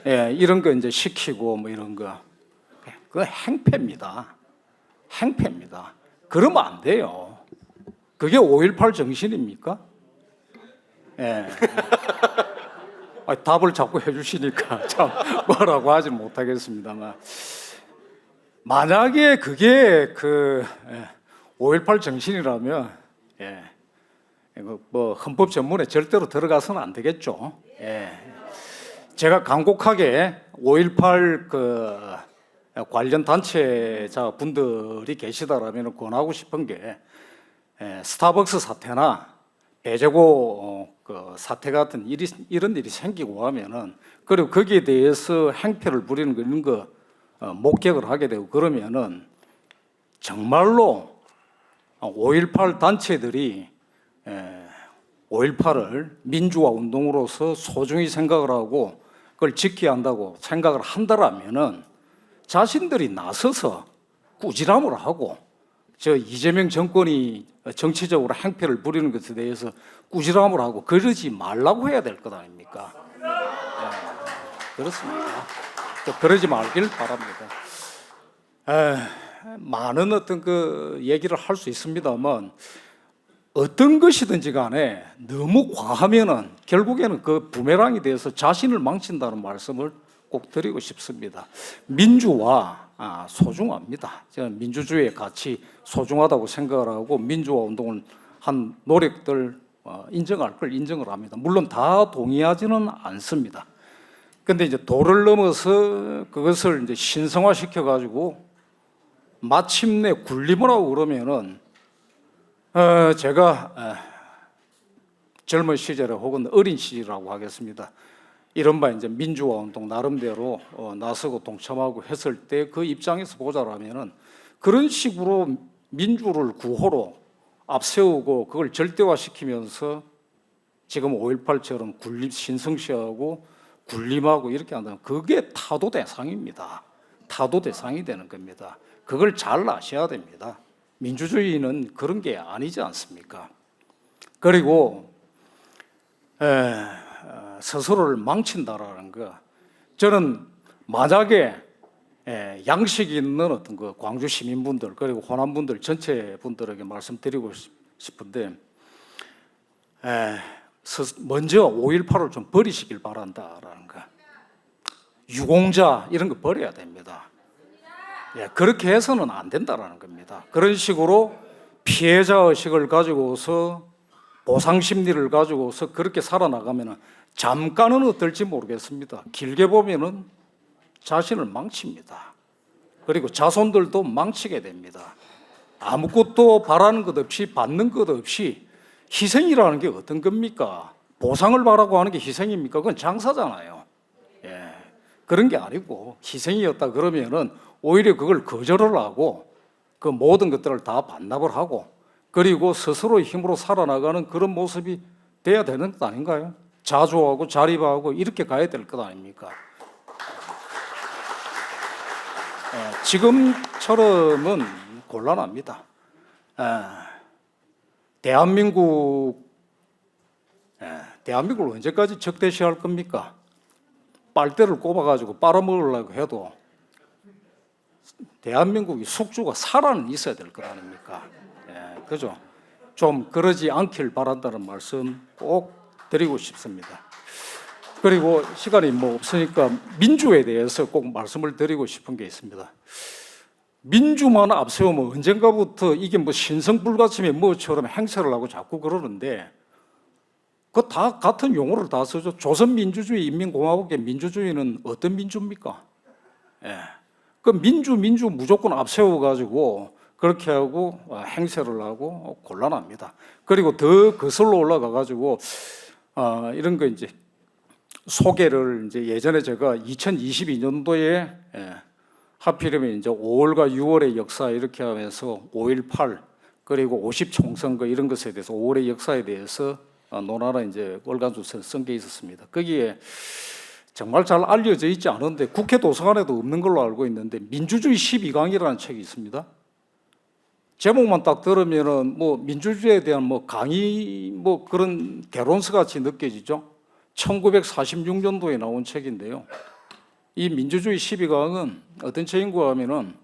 Speaker 4: 이런 거 이제 시키고 뭐 이런 거. 그거 행패입니다. 행패입니다. 그러면 안 돼요. 그게 5.18 정신입니까? 답을 자꾸 해주시니까 참 뭐라고 하지 못하겠습니다만 만약에 그게 5.18 정신이라면 예. 이거 뭐 헌법 전문에 절대로 들어가서는 안 되겠죠. 예. 제가 간곡하게 5.18 그 관련 단체자 분들이 계시다라면 권하고 싶은 게 스타벅스 사태나 배재고 그 사태 같은 이런 일이 생기고 하면은 그리고 거기에 대해서 행패를 부리는 거 이런 거 목격을 하게 되고 그러면은 정말로 5.18 단체들이 5.18을 민주화 운동으로서 소중히 생각을 하고 그걸 지켜야 한다고 생각을 한다라면은 자신들이 나서서 꾸지람을 하고 저 이재명 정권이 정치적으로 행패를 부리는 것에 대해서 꾸지람을 하고 그러지 말라고 해야 될 것 아닙니까? 그렇습니다. 그러지 말길 바랍니다. 많은 어떤 그 얘기를 할 수 있습니다만 어떤 것이든지 간에 너무 과하면은 결국에는 그 부메랑이 돼서 자신을 망친다는 말씀을 꼭 드리고 싶습니다. 민주화 소중합니다. 저는 민주주의의 가치 소중하다고 생각을 하고 민주화 운동을 한 노력들 인정할 걸 인정을 합니다. 물론 다 동의하지는 않습니다. 근데 이제 도를 넘어서 그것을 이제 신성화시켜 가지고 마침내 군림을 하고 그러면은 제가 젊은 시절에 혹은 어린 시절이라고 하겠습니다. 이른바 이제 민주화 운동 나름대로 나서고 동참하고 했을 때 그 입장에서 보자라면은 그런 식으로 민주를 구호로 앞세우고 그걸 절대화시키면서 지금 5.18처럼 군림 신성시하고 군림하고 이렇게 한다면 그게 타도 대상입니다. 타도 대상이 되는 겁니다. 그걸 잘 아셔야 됩니다. 민주주의는 그런 게 아니지 않습니까? 그리고 스스로를 망친다라는 거, 저는 만약에 양식 있는 어떤 그 광주 시민분들 그리고 호남분들 전체 분들에게 말씀드리고 싶은데 먼저 5.18을 좀 버리시길 바란다라는 거, 유공자 이런 거 버려야 됩니다. 그렇게 해서는 안 된다라는 겁니다. 그런 식으로 피해자 의식을 가지고서 보상 심리를 가지고서 그렇게 살아나가면은 잠깐은 어떨지 모르겠습니다. 길게 보면은 자신을 망칩니다. 그리고 자손들도 망치게 됩니다. 아무것도 바라는 것 없이 받는 것 없이 희생이라는 게 어떤 겁니까? 보상을 바라고 하는 게 희생입니까? 그건 장사잖아요. 그런 게 아니고 희생이었다 그러면은 오히려 그걸 거절을 하고 그 모든 것들을 다 반납을 하고 그리고 스스로의 힘으로 살아나가는 그런 모습이 돼야 되는 것 아닌가요? 자조하고 자립하고 이렇게 가야 될 것 아닙니까? 지금처럼은 곤란합니다. 대한민국을 언제까지 적대시할 겁니까? 빨대를 꼽아가지고 빨아먹으려고 해도 대한민국이 숙주가 살아는 있어야 될 것 아닙니까? 그죠? 좀 그러지 않길 바란다는 말씀 꼭 드리고 싶습니다. 그리고 시간이 뭐 없으니까 민주에 대해서 꼭 말씀을 드리고 싶은 게 있습니다. 민주만 앞세우면 언젠가부터 이게 뭐 신성불가침의 뭐처럼 행세를 하고 자꾸 그러는데 그 다 같은 용어를 다 쓰죠. 조선민주주의 인민공화국의 민주주의는 어떤 민주입니까? 그 민주 무조건 앞세워가지고 그렇게 하고 행세를 하고 곤란합니다. 그리고 더 거슬러 올라가가지고 이런 거 이제 소개를 이제 예전에 제가 2022년도에 하필이면 이제 5월과 6월의 역사 이렇게 하면서 5.18 그리고 50 총선거 이런 것에 대해서 5월의 역사에 대해서 논하는 이제 월간조서를 쓴 게 있었습니다. 거기에 정말 잘 알려져 있지 않은데 국회 도서관에도 없는 걸로 알고 있는데 민주주의 12강이라는 책이 있습니다. 제목만 딱 들으면은 뭐 민주주의에 대한 뭐 강의 뭐 그런 개론서 같이 느껴지죠. 1946년도에 나온 책인데요. 이 민주주의 12강은 어떤 책인가 하면은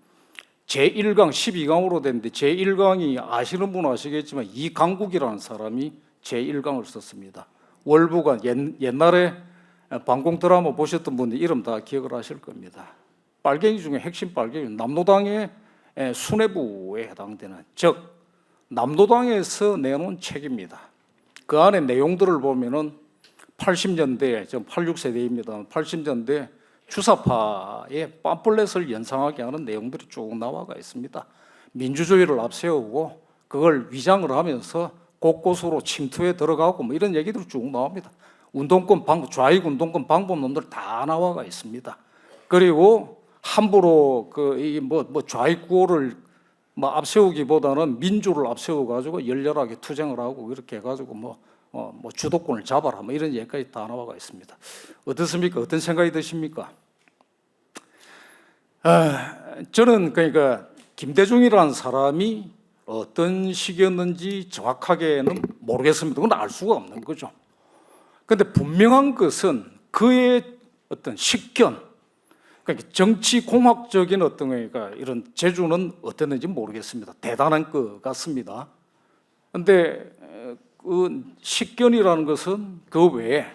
Speaker 4: 제1강 12강으로 됐는데 제1강이 아시는 분은 아시겠지만 이강국이라는 사람이 제1강을 썼습니다. 월부가 옛날에 방공 드라마 보셨던 분들 이름 다 기억을 하실 겁니다. 빨갱이 중에 핵심 빨갱이 남노당의 수뇌부에 해당되는 즉 남도당에서 내놓은 책입니다. 그 안에 내용들을 보면은 80년대, 저 86세대입니다. 80년대 주사파의 팜플렛을 연상하게 하는 내용들이 쭉 나와가 있습니다. 민주주의를 앞세우고 그걸 위장을 하면서 곳곳으로 침투해 들어가고 뭐 이런 얘기들이 쭉 나옵니다. 운동권 방법, 좌익 운동권 방법론들 다 나와가 있습니다. 그리고 함부로 뭐 좌익 구호를 뭐 앞세우기보다는 민주를 앞세워 가지고 열렬하게 투쟁을 하고 이렇게 해가지고 뭐 주도권을 잡아라 뭐 이런 얘기까지 다 나와가 있습니다. 어떻습니까? 어떤 생각이 드십니까? 저는 그러니까 김대중이라는 사람이 어떤 시기였는지 정확하게는 모르겠습니다. 그건 알 수가 없는 거죠. 그런데 분명한 것은 그의 어떤 식견, 그러니까 정치 공학적인 어떤 그러니까 이런 재주는 어땠는지 모르겠습니다. 대단한 것 같습니다. 그런데 그 식견이라는 것은 그 외에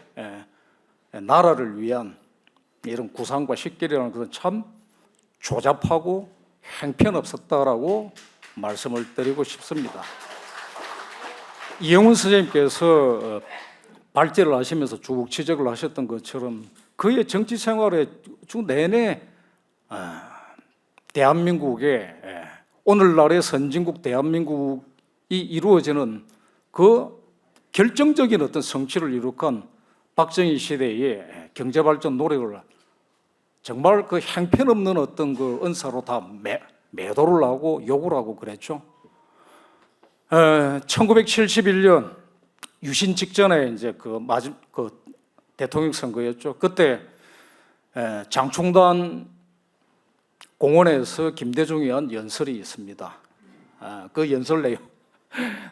Speaker 4: 나라를 위한 이런 구상과 식견이라는 것은 참 조잡하고 형편없었다라고 말씀을 드리고 싶습니다. 이영훈 선생님께서 발제를 하시면서 쭉 지적을 하셨던 것처럼 그의 정치 생활의 쭉 내내 대한민국의 오늘날의 선진국 대한민국이 이루어지는 그 결정적인 어떤 성취를 이룩한 박정희 시대의 경제발전 노력을 정말 그 형편없는 어떤 그 은사로 다 매도를 하고 욕을 하고 그랬죠. 1971년 유신 직전에 이제 그 대통령 선거였죠. 그때 장충단 공원에서 김대중이 한 연설이 있습니다. 그 연설 내용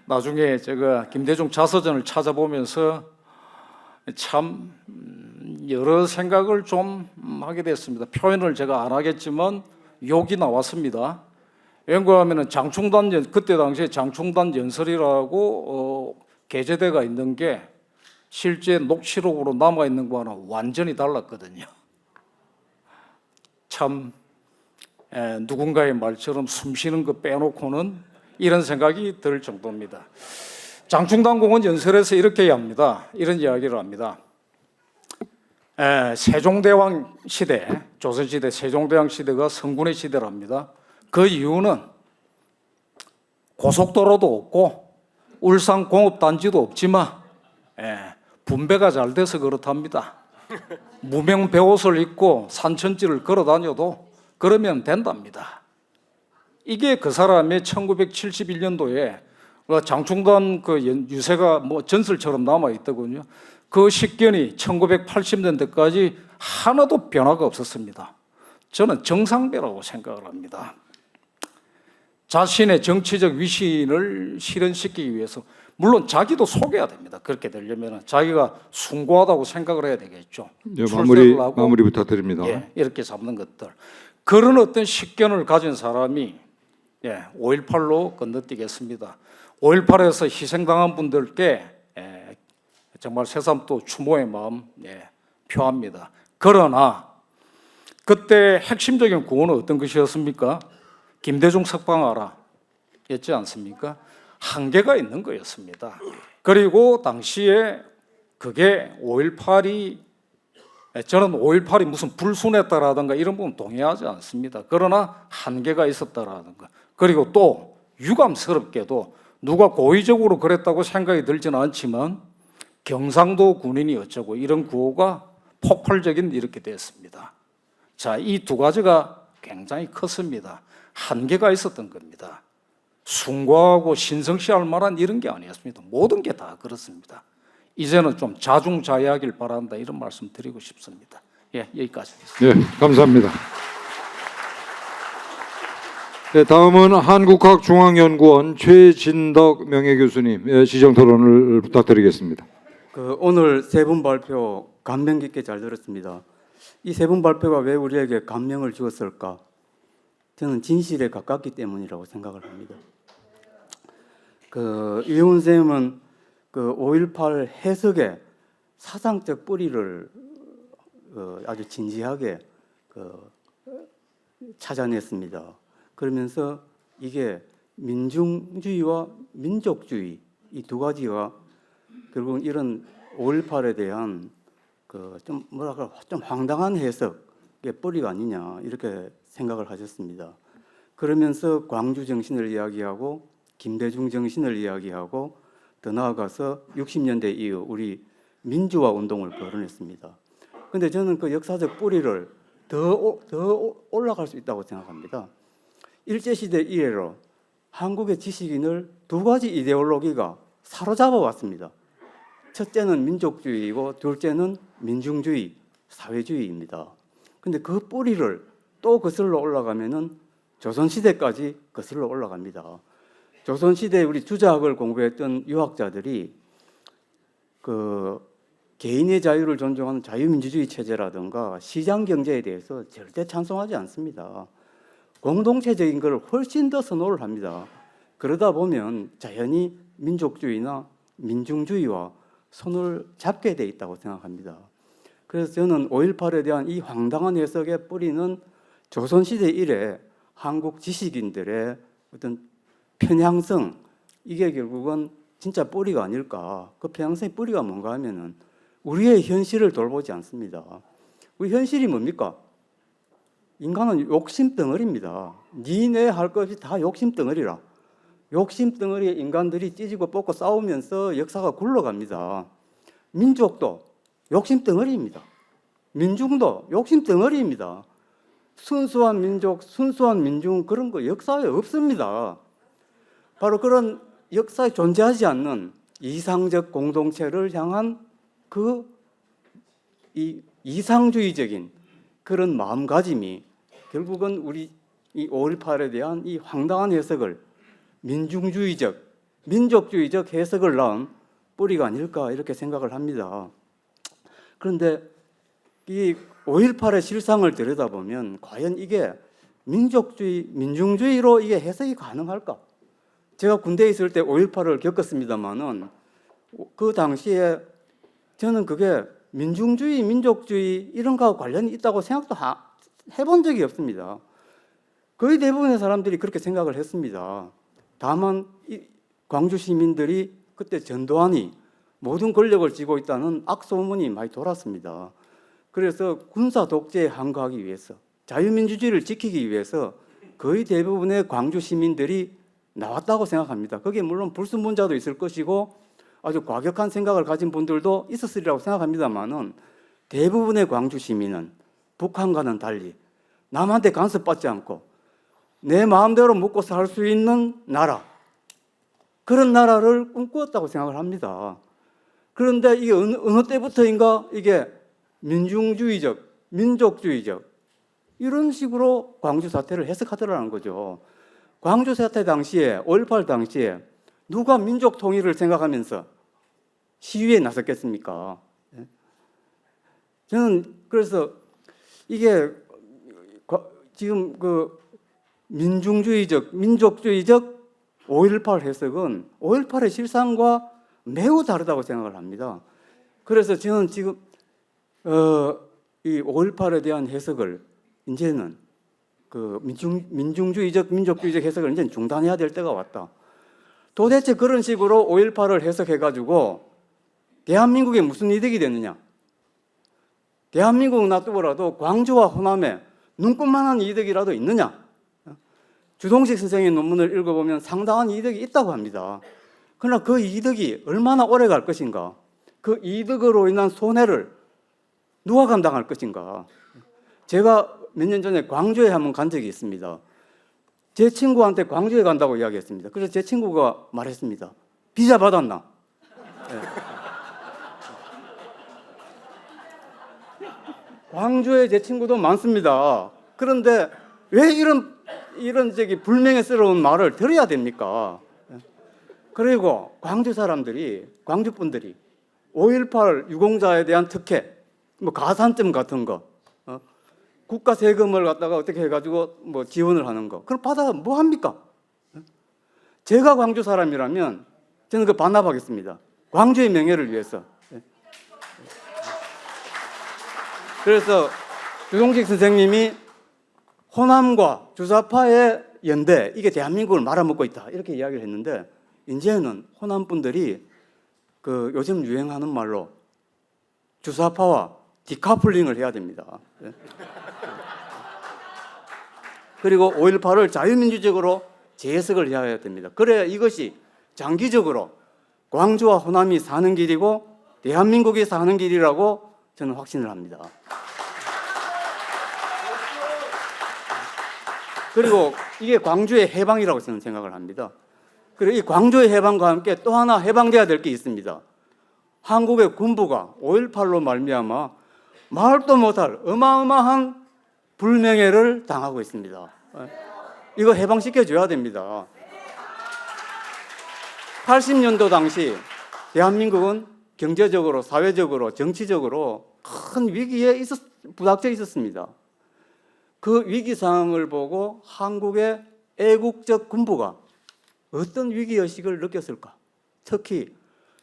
Speaker 4: 나중에 제가 김대중 자서전을 찾아보면서 참 여러 생각을 좀 하게 됐습니다. 표현을 제가 안 하겠지만 욕이 나왔습니다. 왜냐하면 장충단 그때 당시에 장충단 연설이라고 게재대가 있는 게 실제 녹취록으로 남아 있는 거와는 완전히 달랐거든요. 참 누군가의 말처럼 숨쉬는 거 빼놓고는 이런 생각이 들 정도입니다. 장충단 공원 연설에서 이렇게 합니다. 이런 이야기를 합니다. 세종대왕 시대, 조선시대 세종대왕 시대가 성군의 시대랍니다. 그 이유는 고속도로도 없고 울산 공업단지도 없지만 분배가 잘 돼서 그렇답니다. 무명 배옷을 입고 산천지를 걸어 다녀도 그러면 된답니다. 이게 그 사람의 1971년도에 장충단 그 유세가 뭐 전설처럼 남아 있더군요. 그 식견이 1980년대까지 하나도 변화가 없었습니다. 저는 정상배라고 생각을 합니다. 자신의 정치적 위신을 실현시키기 위해서 물론 자기도 속여야 됩니다. 그렇게 되려면 자기가 숭고하다고 생각을 해야 되겠죠.
Speaker 1: 네, 마무리 부탁드립니다.
Speaker 4: 이렇게 잡는 것들. 그런 어떤 식견을 가진 사람이 5.18로 건너뛰겠습니다. 5.18에서 희생당한 분들께 정말 새삼 또 추모의 마음 표합니다. 그러나 그때 핵심적인 구호는 어떤 것이었습니까? 김대중 석방하라 였지 않습니까? 한계가 있는 거였습니다. 그리고 당시에 그게 5.18이 저는 5.18이 무슨 불순했다라든가 이런 부분 동의하지 않습니다. 그러나 한계가 있었다라는 거. 그리고 또 유감스럽게도 누가 고의적으로 그랬다고 생각이 들지는 않지만 경상도 군인이 어쩌고 이런 구호가 폭발적인 이렇게 됐습니다. 자, 이 두 가지가 굉장히 컸습니다. 한계가 있었던 겁니다. 숭고하고 신성시할 만한 이런 게 아니었습니다. 모든 게 다 그렇습니다. 이제는 좀 자중자애하길 바란다 이런 말씀 드리고 싶습니다. 여기까지.
Speaker 1: 네, 감사합니다. 네, 다음은 한국학중앙연구원 최진덕 명예교수님 시정 토론을 부탁드리겠습니다.
Speaker 5: 오늘 세 분 발표 감명 깊게 잘 들었습니다. 이 세 분 발표가 왜 우리에게 감명을 주었을까? 저는 진실에 가깝기 때문이라고 생각을 합니다. 이훈 쌤은 5.18 해석의 사상적 뿌리를 아주 진지하게 찾아냈습니다. 그러면서 이게 민중주의와 민족주의 이 두 가지가 결국 이런 5.18에 대한 그 좀 뭐랄까 좀 황당한 해석의 뿌리가 아니냐 이렇게 생각을 하셨습니다. 그러면서 광주 정신을 이야기하고 김대중 정신을 이야기하고 더 나아가서 60년대 이후 우리 민주화 운동을 거론했습니다. 그런데 저는 그 역사적 뿌리를 더 올라갈 수 있다고 생각합니다. 일제시대 이래로 한국의 지식인을 두 가지 이데올로기가 사로잡아 왔습니다. 첫째는 민족주의이고 둘째는 민중주의, 사회주의입니다. 근데 그 뿌리를 또 거슬러 올라가면은 조선시대까지 거슬러 올라갑니다. 조선시대 우리 주자학을 공부했던 유학자들이 그 개인의 자유를 존중하는 자유민주주의 체제라든가 시장 경제에 대해서 절대 찬성하지 않습니다. 공동체적인 걸 훨씬 더 선호를 합니다. 그러다 보면 자연히 민족주의나 민중주의와 손을 잡게 돼 있다고 생각합니다. 그래서 저는 5.18에 대한 이 황당한 해석의 뿌리는 조선시대 이래 한국 지식인들의 어떤 편향성, 이게 결국은 진짜 뿌리가 아닐까. 그 편향성의 뿌리가 뭔가 하면은 우리의 현실을 돌보지 않습니다. 우리 현실이 뭡니까? 인간은 욕심 덩어리입니다. 니네 할 것 없이 다 욕심 덩어리라. 욕심 덩어리에 인간들이 찢고 뽑고 싸우면서 역사가 굴러갑니다. 민족도 욕심 덩어리입니다. 민중도 욕심 덩어리입니다. 순수한 민족, 순수한 민중 그런 거 역사에 없습니다. 바로 그런 역사에 존재하지 않는 이상적 공동체를 향한 그 이상주의적인 그런 마음가짐이 결국은 우리 이 5.18에 대한 이 황당한 해석을 민중주의적, 민족주의적 해석을 낳은 뿌리가 아닐까 이렇게 생각을 합니다. 그런데 이 5.18의 실상을 들여다보면 과연 이게 민족주의, 민중주의로 이게 해석이 가능할까? 제가 군대에 있을 때 5.18을 겪었습니다만은 그 당시에 저는 그게 민중주의, 민족주의 이런 거하고 관련이 있다고 생각도 해본 적이 없습니다. 거의 대부분의 사람들이 그렇게 생각을 했습니다. 다만 광주 시민들이 그때 전두환이 모든 권력을 쥐고 있다는 악소문이 많이 돌았습니다. 그래서 군사 독재에 항거하기 위해서 자유민주주의를 지키기 위해서 거의 대부분의 광주 시민들이 나왔다고 생각합니다. 거기에 물론 불순분자도 있을 것이고 아주 과격한 생각을 가진 분들도 있었으리라고 생각합니다만은 대부분의 광주 시민은 북한과는 달리 남한테 간섭받지 않고 내 마음대로 먹고 살 수 있는 나라, 그런 나라를 꿈꾸었다고 생각을 합니다. 그런데 이게 어느 때부터인가 이게 민중주의적, 민족주의적 이런 식으로 광주 사태를 해석하더라는 거죠. 광주 사태 당시에 5.18 당시에 누가 민족 통일을 생각하면서 시위에 나섰겠습니까? 저는 그래서 이게 지금 그 민중주의적, 민족주의적 5.18 해석은 5.18의 실상과 매우 다르다고 생각을 합니다. 그래서 저는 지금 이 5.18에 대한 해석을 이제는 그 민중주의적, 민족주의적 해석을 이제 중단해야 될 때가 왔다. 도대체 그런 식으로 5.18을 해석해가지고 대한민국에 무슨 이득이 됐느냐? 대한민국 놔두고라도 광주와 호남에 눈꽃만한 이득이라도 있느냐? 주동식 선생의 논문을 읽어보면 상당한 이득이 있다고 합니다. 그러나 그 이득이 얼마나 오래 갈 것인가? 그 이득으로 인한 손해를 누가 감당할 것인가? 제가 몇 년 전에 광주에 한번 간 적이 있습니다. 제 친구한테 광주에 간다고 이야기했습니다. 그래서 제 친구가 말했습니다. 비자 받았나? 네. 광주에 제 친구도 많습니다. 그런데 왜 이런 불명예스러운 말을 들어야 됩니까? 그리고 광주 사람들이, 광주 분들이 5.18 유공자에 대한 특혜, 뭐 가산점 같은 거, 국가 세금을 갖다가 어떻게 해가지고 뭐 지원을 하는 거, 그럼 받아 뭐 합니까? 제가 광주 사람이라면 저는 그 반납하겠습니다. 광주의 명예를 위해서. 그래서 주동식 선생님이 호남과 주사파의 연대 이게 대한민국을 말아먹고 있다 이렇게 이야기를 했는데 이제는 호남 분들이 그 요즘 유행하는 말로 주사파와 디카플링을 해야 됩니다. 예. 그리고 5.18을 자유민주적으로 재해석을 해야 됩니다. 그래야 이것이 장기적으로 광주와 호남이 사는 길이고 대한민국이 사는 길이라고 저는 확신을 합니다. 그리고 이게 광주의 해방이라고 저는 생각을 합니다. 그리고 이 광주의 해방과 함께 또 하나 해방돼야 될 게 있습니다. 한국의 군부가 5.18로 말미암아 말도 못할 어마어마한 불명예를 당하고 있습니다. 이거 해방시켜줘야 됩니다. 80년도 당시 대한민국은 경제적으로, 사회적으로, 정치적으로 큰 위기에 부닥쳐 있었습니다. 그 위기 상황을 보고 한국의 애국적 군부가 어떤 위기의식을 느꼈을까? 특히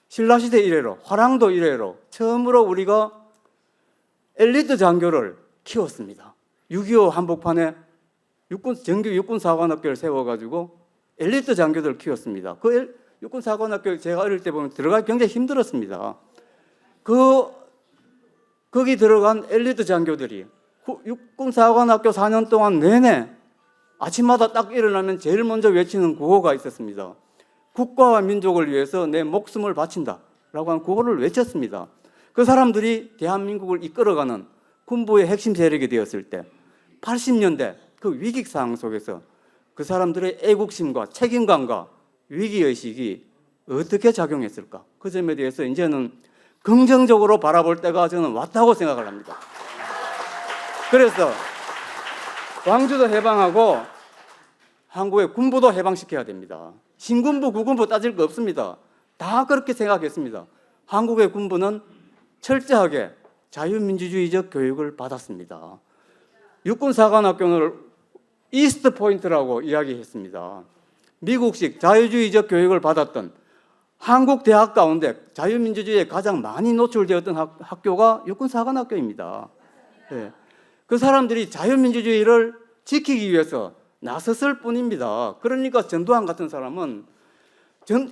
Speaker 5: 신라시대 이래로, 화랑도 이래로 처음으로 우리가 엘리트 장교를 키웠습니다. 6.25 한복판에 정규 육군사관학교를 세워가지고 엘리트 장교들을 키웠습니다. 그 육군사관학교 제가 어릴 때 보면 들어가기 굉장히 힘들었습니다. 거기 들어간 엘리트 장교들이 육군사관학교 4년 동안 내내 아침마다 딱 일어나면 제일 먼저 외치는 구호가 있었습니다. 국가와 민족을 위해서 내 목숨을 바친다 라고 하는 구호를 외쳤습니다. 그 사람들이 대한민국을 이끌어가는 군부의 핵심 세력이 되었을 때 80년대 그 위기 상황 속에서 그 사람들의 애국심과 책임감과 위기의식이 어떻게 작용했을까? 그 점에 대해서 이제는 긍정적으로 바라볼 때가 저는 왔다고 생각을 합니다. 그래서 광주도 해방하고 한국의 군부도 해방시켜야 됩니다. 신군부, 구군부 따질 거 없습니다. 다 그렇게 생각했습니다. 한국의 군부는 철저하게 자유민주주의적 교육을 받았습니다. 육군사관학교를 이스트 포인트라고 이야기했습니다. 미국식 자유주의적 교육을 받았던 한국 대학 가운데 자유민주주의에 가장 많이 노출되었던 학교가 육군사관학교입니다. 네. 그 사람들이 자유민주주의를 지키기 위해서 나섰을 뿐입니다. 그러니까 전두환 같은 사람은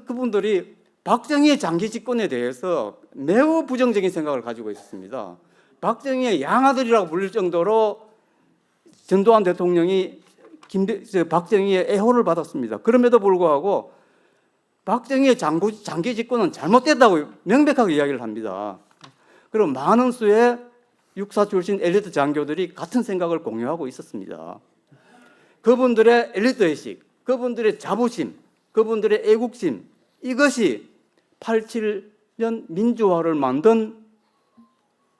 Speaker 5: 그분들이 박정희의 장기 집권에 대해서 매우 부정적인 생각을 가지고 있었습니다. 박정희의 양아들이라고 불릴 정도로 전두환 대통령이 박정희의 애호를 받았습니다. 그럼에도 불구하고 박정희의 장기 집권은 잘못됐다고 명백하게 이야기를 합니다. 그리고 많은 수의 육사 출신 엘리트 장교들이 같은 생각을 공유하고 있었습니다. 그분들의 엘리트의식, 그분들의 자부심, 그분들의 애국심, 이것이 87년 민주화를 만든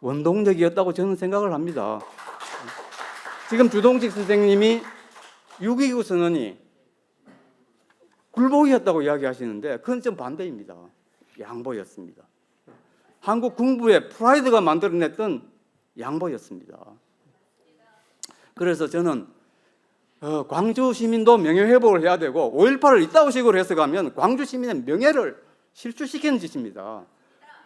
Speaker 5: 원동력이었다고 저는 생각을 합니다. 지금 주동직 선생님이 6.29 선언이 굴복이었다고 이야기하시는데 그건 좀 반대입니다. 양보였습니다. 한국 군부의 프라이드가 만들어냈던 양보였습니다. 그래서 저는 광주 시민도 명예회복을 해야 되고 5.18을 이따위 식으로 해석하면 광주 시민의 명예를 실추시키는 짓입니다.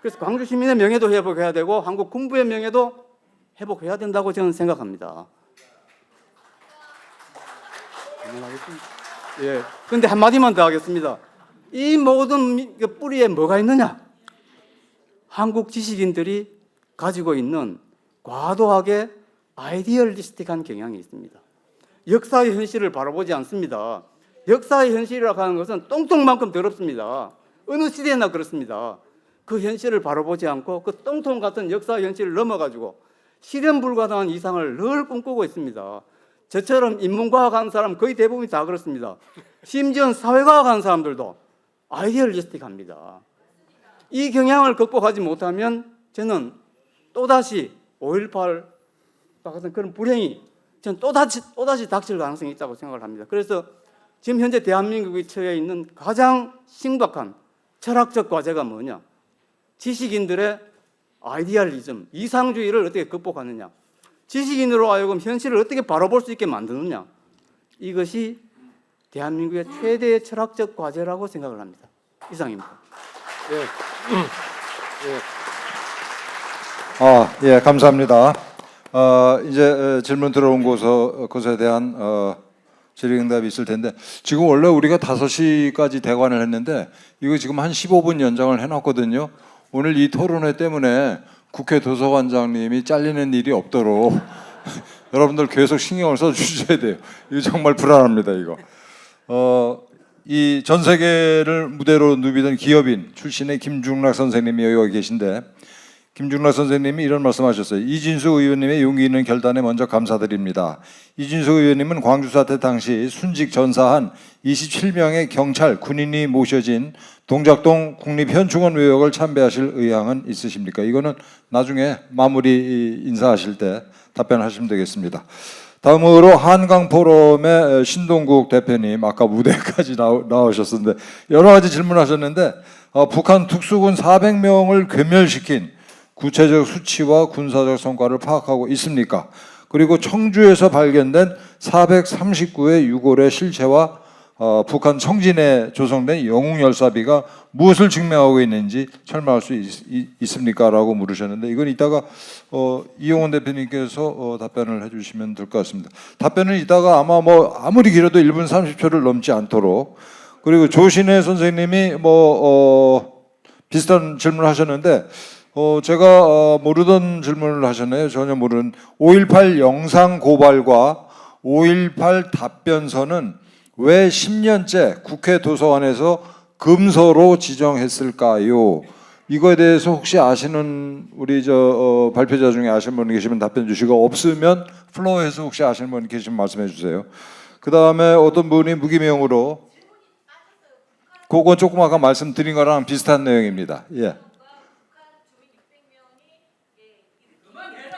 Speaker 5: 그래서 광주 시민의 명예도 회복해야 되고 한국 군부의 명예도 회복해야 된다고 저는 생각합니다. 예. 근데 한마디만 더 하겠습니다. 이 모든 뿌리에 뭐가 있느냐? 한국 지식인들이 가지고 있는 과도하게 아이디얼리스틱한 경향이 있습니다. 역사의 현실을 바라보지 않습니다. 역사의 현실이라고 하는 것은 똥통만큼 더럽습니다. 어느 시대나 그렇습니다. 그 현실을 바라보지 않고 그 똥통 같은 역사의 현실을 넘어가지고 실현 불가능한 이상을 늘 꿈꾸고 있습니다. 저처럼 인문과학 하는 사람 거의 대부분이 다 그렇습니다. 심지어 사회과학 하는 사람들도 아이디얼리스틱합니다. 이 경향을 극복하지 못하면 저는 또다시 5.18 같은 그런 불행이 저는 또다시 닥칠 가능성이 있다고 생각을 합니다. 그래서 지금 현재 대한민국이 처해 있는 가장 심각한 철학적 과제가 뭐냐? 지식인들의 아이디얼리즘, 이상주의를 어떻게 극복하느냐? 지식인으로 하여금 현실을 어떻게 바라볼 수 있게 만드느냐? 이것이 대한민국의 최대의 철학적 과제라고 생각을 합니다. 이상입니다.
Speaker 1: 예. 예, 감사합니다. 이제 질문 들어온 것에 대한 질의응답이 있을 텐데 지금 원래 우리가 5시까지 대관을 했는데 이거 지금 한 15분 연장을 해놨거든요. 오늘 이 토론회 때문에 국회 도서관장님이 잘리는 일이 없도록 여러분들 계속 신경을 써주셔야 돼요. 이거 정말 불안합니다. 이거. 이 전 세계를 무대로 누비던 기업인 출신의 김중락 선생님이 여기 계신데 김중락 선생님이 이런 말씀하셨어요. 이진수 의원님의 용기 있는 결단에 먼저 감사드립니다. 이진수 의원님은 광주 사태 당시 순직 전사한 27명의 경찰, 군인이 모셔진 동작동 국립현충원 외역을 참배하실 의향은 있으십니까? 이거는 나중에 마무리 인사하실 때 답변하시면 되겠습니다. 다음으로 한강포럼의 신동국 대표님, 아까 무대까지 나오셨는데 여러 가지 질문하셨는데 북한 특수군 400명을 괴멸시킨 구체적 수치와 군사적 성과를 파악하고 있습니까? 그리고 청주에서 발견된 439의 유골의 실체와 북한 청진에 조성된 영웅열사비가 무엇을 증명하고 있는지 설명할 수 있습니까? 라고 물으셨는데 이건 이따가 이용원 대표님께서 답변을 해주시면 될 것 같습니다. 답변은 이따가 아마 아무리 길어도 1분 30초를 넘지 않도록. 그리고 조신혜 선생님이 비슷한 질문을 하셨는데 제가 모르던 질문을 하셨네요. 전혀 모르는 5.18 영상 고발과 5.18 답변서는 왜 10년째 국회 도서관에서 금서로 지정했을까요? 이거에 대해서 혹시 아시는 우리 발표자 중에 아시는 분 계시면 답변 주시고 없으면 플로어에서 혹시 아시는 분 계시면 말씀해 주세요. 그 다음에 어떤 분이 무기명으로 그건 조금 아까 말씀드린 거랑 비슷한 내용입니다. 예.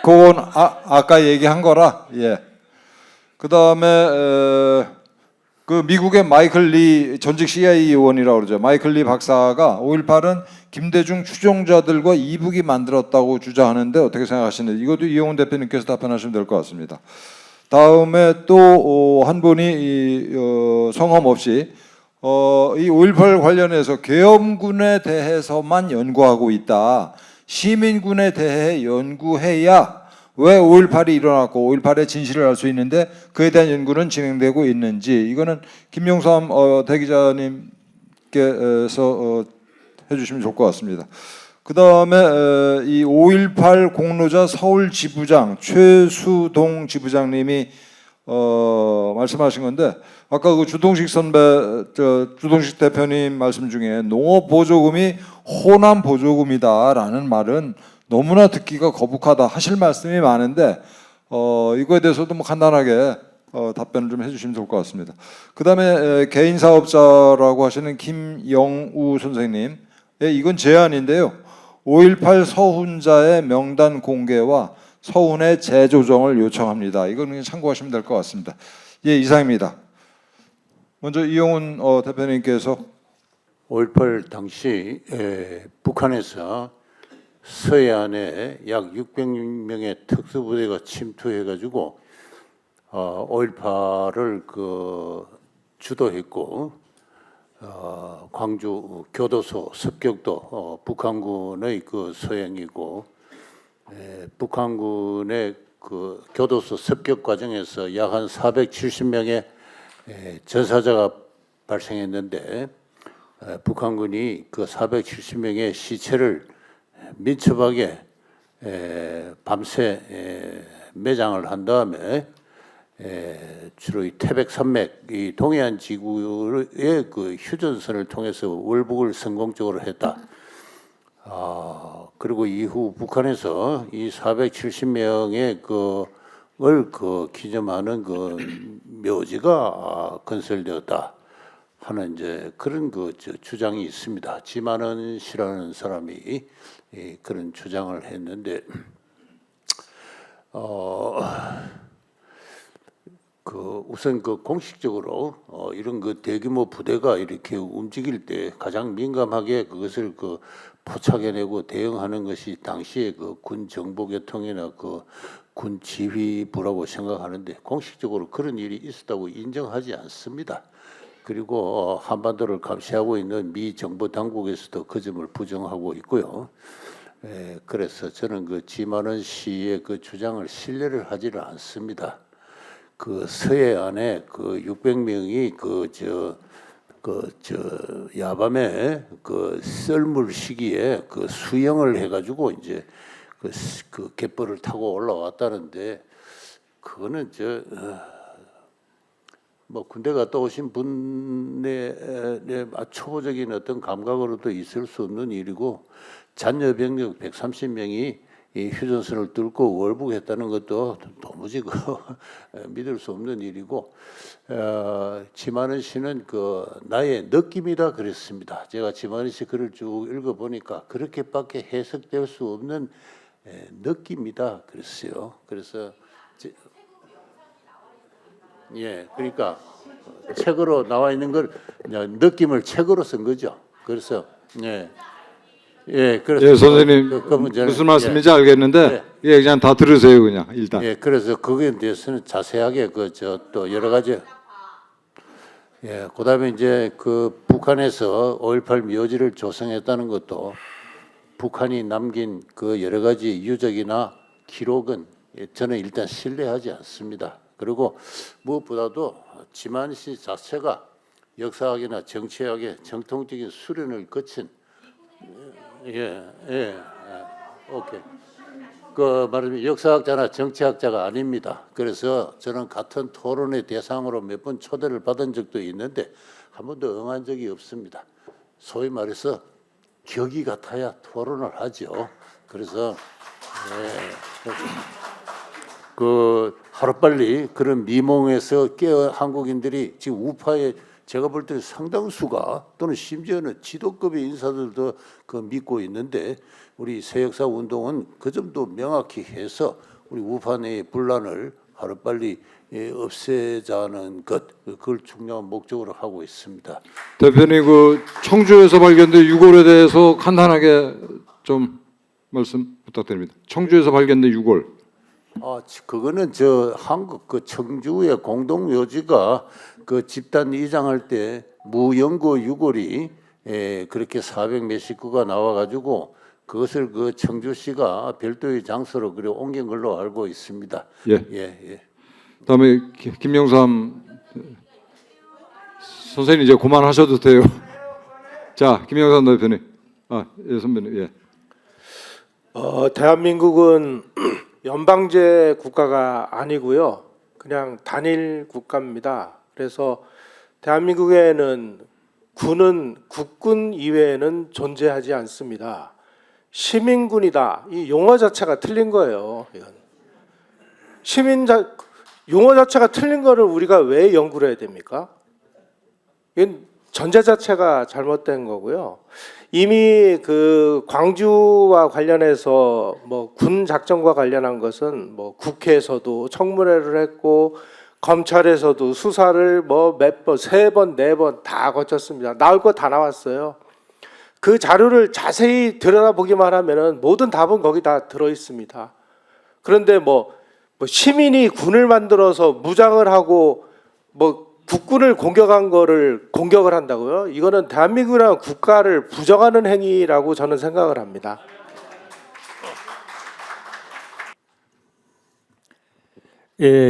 Speaker 1: 그건 아까 얘기한 거라. 예. 그 다음에 그 미국의 마이클 리 전직 CIA 의원이라고 그러죠. 마이클 리 박사가 5.18은 김대중 추종자들과 이북이 만들었다고 주장하는데 어떻게 생각하시는지 이것도 이용훈 대표님께서 답변하시면 될 것 같습니다. 다음에 또 한 분이 성함 없이 이 5.18 관련해서 계엄군에 대해서만 연구하고 있다. 시민군에 대해 연구해야 왜 5.18이 일어났고 5.18의 진실을 알 수 있는데 그에 대한 연구는 진행되고 있는지 이거는 김용삼 대기자님께서 해주시면 좋을 것 같습니다. 그 다음에 이 5.18 공로자 서울 지부장 최수동 지부장님이 말씀하신 건데 아까 그 주동식 주동식 대표님 말씀 중에 농업 보조금이 호남 보조금이다라는 말은 너무나 듣기가 거북하다 하실 말씀이 많은데 이거에 대해서도 간단하게 답변을 좀 해주시면 좋을 것 같습니다. 그 다음에 개인 사업자라고 하시는 김영우 선생님, 이건 제안인데요. 5.18 서훈자의 명단 공개와 서훈의 재조정을 요청합니다. 이거는 참고하시면 될 것 같습니다. 예, 이상입니다. 먼저 이용훈 대표님께서
Speaker 6: 5.18 당시 북한에서 서해안에 약 600명의 특수부대가 침투해가지고 5.18을 주도했고 광주 교도소 습격도 북한군의 서행이고 북한군의 교도소 습격 과정에서 약 한 470명의 전사자가 발생했는데 북한군이 그 470명의 시체를 민첩하게 밤새 매장을 한 다음에 주로 이 태백 산맥, 이 동해안 지구의 휴전선을 통해서 월북을 성공적으로 했다. 그리고 이후 북한에서 이 470명의 을 기념하는 묘지가 건설되었다 하는 그런 주장이 있습니다. 지만은 씨라는 사람이 그런 주장을 했는데 우선 공식적으로 이런 대규모 부대가 이렇게 움직일 때 가장 민감하게 그것을 포착해내고 대응하는 것이 당시의 군 정보계통이나 군 지휘부라고 생각하는데 공식적으로 그런 일이 있었다고 인정하지 않습니다. 그리고 한반도를 감시하고 있는 미 정보 당국에서도 그 점을 부정하고 있고요. 그래서 저는 지만원 씨의 주장을 신뢰를 하지를 않습니다. 그 서해안에 그 600명이 야밤에 그 썰물 시기에 그 수영을 해가지고 이제 그 갯벌을 타고 올라왔다는데 그거는 뭐 군대 갔다 오신 분의 초보적인 어떤 감각으로도 있을 수 없는 일이고 잔여 병력 130명이 이 휴전선을 뚫고 월북했다는 것도 도무지 믿을 수 없는 일이고 지만은 씨는 그 나의 느낌이다 그랬습니다. 제가 지만은 씨 글을 쭉 읽어보니까 그렇게밖에 해석될 수 없는 느낌이다 그랬어요. 그래서 그러니까 책으로 나와 있는 걸 느낌을 책으로 쓴 거죠. 그래서 그래서
Speaker 1: 선생님 무슨 말씀인지 알겠는데 그냥 다 들으세요 그냥 일단.
Speaker 6: 그래서 거기에 대해서는 자세하게 또 여러 가지 그다음에 이제 그 북한에서 5.18 묘지를 조성했다는 것도 북한이 남긴 그 여러 가지 유적이나 기록은 저는 일단 신뢰하지 않습니다. 그리고 무엇보다도 지만 씨 자체가 역사학이나 정치학의 정통적인 수련을 거친 오케이. 그 말하자면 역사학자나 정치학자가 아닙니다. 그래서 저는 같은 토론의 대상으로 몇 번 초대를 받은 적도 있는데 한 번도 응한 적이 없습니다. 소위 말해서 격이 같아야 토론을 하죠. 그래서 그 하루빨리 그런 미몽에서 깨어 한국인들이 지금 우파에 제가 볼 때 상당수가 또는 심지어는 지도급의 인사들도 그 믿고 있는데 우리 새역사 운동은 그 점도 명확히 해서 우리 우파 내의 분란을 하루빨리 없애자는 것 그걸 중요한 목적으로 하고 있습니다.
Speaker 1: 대표님 그 청주에서 발견된 유골에 대해서 간단하게 좀 말씀 부탁드립니다. 청주에서 발견된 유골.
Speaker 6: 그거는 한국 그 청주의 공동 묘지가 그 집단 이장할 때 무연고 유골이 그렇게 400 몇십 구가 나와가지고 그것을 그 청주시가 별도의 장소로 그래 옮긴 걸로 알고 있습니다.
Speaker 1: 그다음에 김영삼 선생님 이제 그만하셔도 돼요. 자, 김영삼 대표님. 선배님.
Speaker 2: 대한민국은 연방제 국가가 아니고요. 그냥 단일 국가입니다. 그래서 대한민국에는 군은 국군 이외에는 존재하지 않습니다. 시민군이다. 이 용어 자체가 틀린 거예요. 이건 용어 자체가 틀린 거를 우리가 왜 연구를 해야 됩니까? 이건 전제 자체가 잘못된 거고요. 이미 그 광주와 관련해서 뭐 군 작전과 관련한 것은 뭐 국회에서도 청문회를 했고 검찰에서도 수사를 뭐 몇 번, 3번, 4번 다 거쳤습니다. 나올 거 다 나왔어요. 그 자료를 자세히 들여다보기만 하면은 모든 답은 거기 다 들어 있습니다. 그런데 뭐 시민이 군을 만들어서 무장을 하고 뭐 국군을 공격한 거를 공격을 한다고요? 이거는 대한민국이라는 국가를 부정하는 행위라고 저는 생각을 합니다.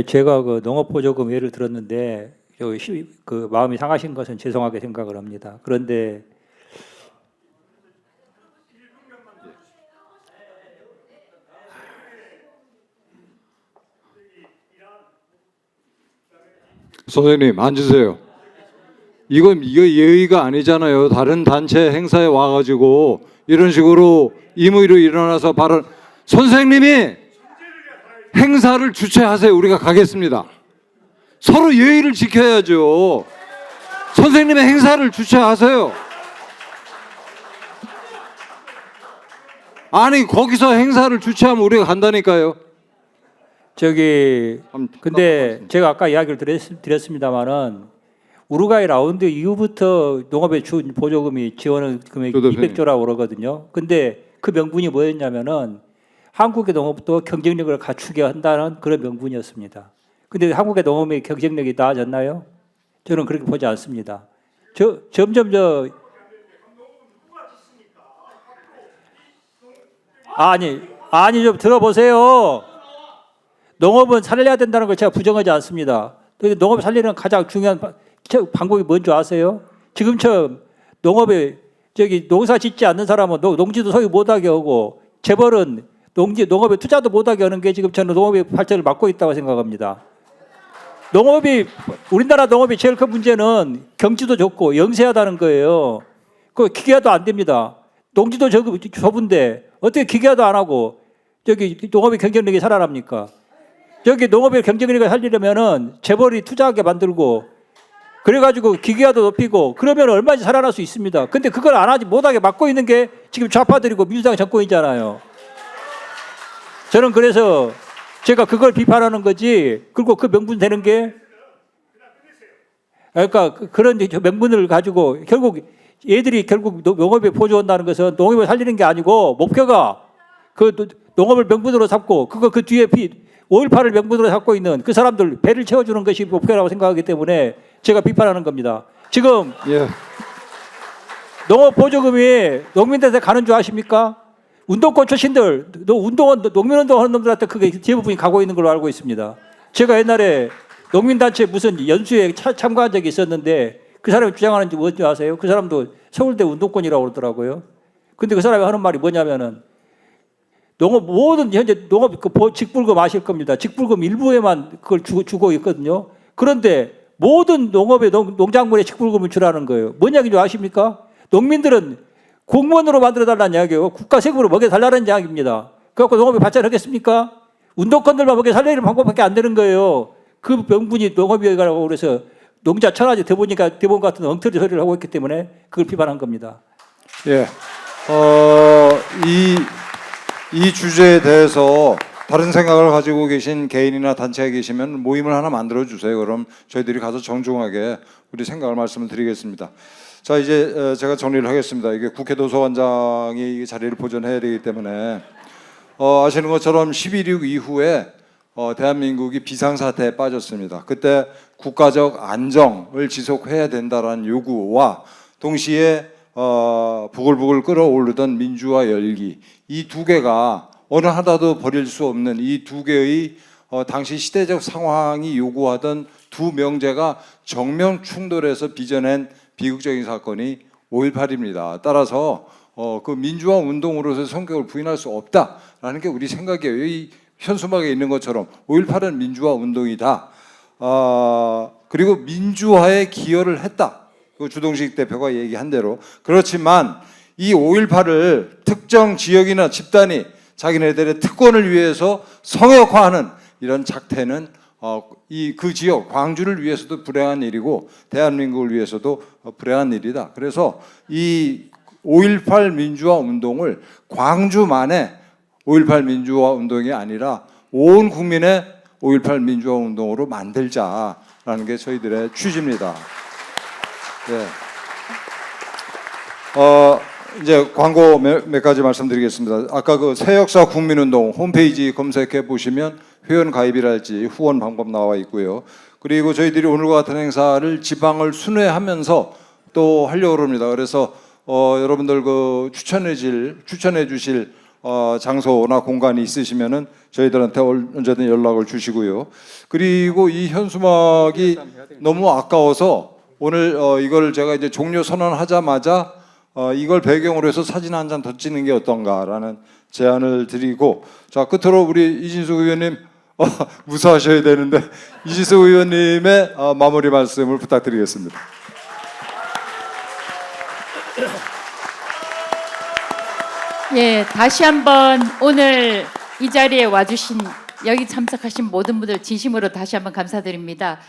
Speaker 3: 제가 그 농업보조금 예를 들었는데 그 마음이 상하신 것은 죄송하게 생각을 합니다. 그런데
Speaker 1: 선생님 앉으세요. 이거 예의가 아니잖아요. 다른 단체 행사에 와가지고 이런 식으로 임의로 일어나서 발언. 선생님이 행사를 주최하세요. 우리가 가겠습니다. 서로 예의를 지켜야죠. 선생님의 행사를 주최하세요. 아니 거기서 행사를 주최하면 우리가 간다니까요.
Speaker 3: 근데 제가 아까 이야기를 드렸습니다마는 우루과이 라운드 이후부터 농업에 준 보조금이 지원은 금액이 200조라고 그러거든요. 근데 그 명분이 뭐였냐면은 한국의 농업도 경쟁력을 갖추게 한다는 그런 명분이었습니다. 근데 한국의 농업의 경쟁력이 나아졌나요? 저는 그렇게 보지 않습니다. 점점 아니 좀 들어보세요. 농업은 살려야 된다는 걸 제가 부정하지 않습니다. 근데 농업 살리는 가장 중요한 방법이 뭔지 아세요? 지금처럼 농업에 농사 짓지 않는 사람은 농지도 소유 못하게 하고 재벌은 농업에 투자도 못하게 하는 게 지금 저는 농업의 발전을 막고 있다고 생각합니다. 우리나라 농업이 제일 큰 문제는 경지도 좁고 영세하다는 거예요. 그 기계화도 안 됩니다. 농지도 좁은데 어떻게 기계화도 안 하고 농업의 경쟁력이 살아납니까? 농업의 경쟁력을 살리려면은 재벌이 투자하게 만들고 그래가지고 기계화도 높이고 그러면 얼마든지 살아날 수 있습니다. 근데 그걸 안 하지 못하게 막고 있는 게 지금 좌파들이고 민주당 정권이잖아요. 저는 그래서 제가 그걸 비판하는 거지. 그리고 그 명분 되는 게 그러니까 그런 명분을 가지고 결국 농업에 보조한다는 것은 농업을 살리는 게 아니고 목표가 그 농업을 명분으로 삼고 그 뒤에 5.18을 명분으로 삼고 있는 그 사람들 배를 채워주는 것이 목표라고 생각하기 때문에 제가 비판하는 겁니다. 지금
Speaker 1: 예.
Speaker 3: 농업 보조금이 농민들한테 가는 줄 아십니까? 운동권 출신들, 농민운동 하는 놈들한테 그게 대부분이 가고 있는 걸로 알고 있습니다. 제가 옛날에 농민단체 무슨 연수에 참가한 적이 있었는데 그 사람이 주장하는 게 뭔지 아세요? 그 사람도 서울대 운동권이라고 그러더라고요. 근데 그 사람이 하는 말이 뭐냐면은 현재 농업 직불금 아실 겁니다. 직불금 일부에만 그걸 주고 있거든요. 그런데 모든 농작물에 직불금을 주라는 거예요. 뭔 이야기인지 아십니까? 농민들은 공무원으로 만들어달라는 이야기예요. 국가 세금으로 먹여달라는 이야기입니다. 그래갖고 농업이 발전하겠습니까? 운동권들만 먹여 살리는 방법밖에 안 되는 거예요. 그 명분이 농업이라고 그래서 농자 천하지 대본 같은 엉터리 소리를 하고 있기 때문에 그걸 비판한 겁니다.
Speaker 1: 예. 이 주제에 대해서 다른 생각을 가지고 계신 개인이나 단체가 계시면 모임을 하나 만들어 주세요. 그럼 저희들이 가서 정중하게 우리 생각을 말씀을 드리겠습니다. 자, 이제 제가 정리를 하겠습니다. 이게 국회 도서관장이 이 자리를 보존해야 되기 때문에 아시는 것처럼 11.6 이후에 대한민국이 비상사태에 빠졌습니다. 그때 국가적 안정을 지속해야 된다라는 요구와 동시에 부글부글 끓어오르던 민주화 열기, 이 두 개가 어느 하나도 버릴 수 없는 이 두 개의 당시 시대적 상황이 요구하던 두 명제가 정면 충돌해서 빚어낸 비극적인 사건이 5.18입니다. 따라서 그 민주화 운동으로서 성격을 부인할 수 없다라는 게 우리 생각이에요. 이 현수막에 있는 것처럼 5.18은 민주화 운동이다. 그리고 민주화에 기여를 했다. 그 주동식 대표가 얘기한 대로. 그렇지만 이 5.18을 특정 지역이나 집단이 자기네들의 특권을 위해서 성역화하는 이런 작태는 그 지역 광주를 위해서도 불행한 일이고 대한민국을 위해서도 불행한 일이다. 그래서 이 5.18 민주화 운동을 광주만의 5.18 민주화 운동이 아니라 온 국민의 5.18 민주화 운동으로 만들자라는 게 저희들의 취지입니다. 네. 이제 광고 몇 가지 말씀드리겠습니다. 아까 그 새역사 국민운동 홈페이지 검색해 보시면 회원 가입이랄지 후원 방법 나와 있고요. 그리고 저희들이 오늘과 같은 행사를 지방을 순회하면서 또 하려고 합니다. 그래서 여러분들 그 추천해 주실 장소나 공간이 있으시면은 저희들한테 언제든 연락을 주시고요. 그리고 이 현수막이 너무 아까워서 오늘 이걸 제가 이제 종료 선언하자마자 이걸 배경으로 해서 사진 한 장 더 찍는 게 어떤가라는 제안을 드리고, 자, 끝으로 우리 이진숙 의원님 무사하셔야 되는데 이진숙 의원님의 마무리 말씀을 부탁드리겠습니다.
Speaker 7: 예, 다시 한번 오늘 이 자리에 와주신 여기 참석하신 모든 분들 진심으로 다시 한번 감사드립니다.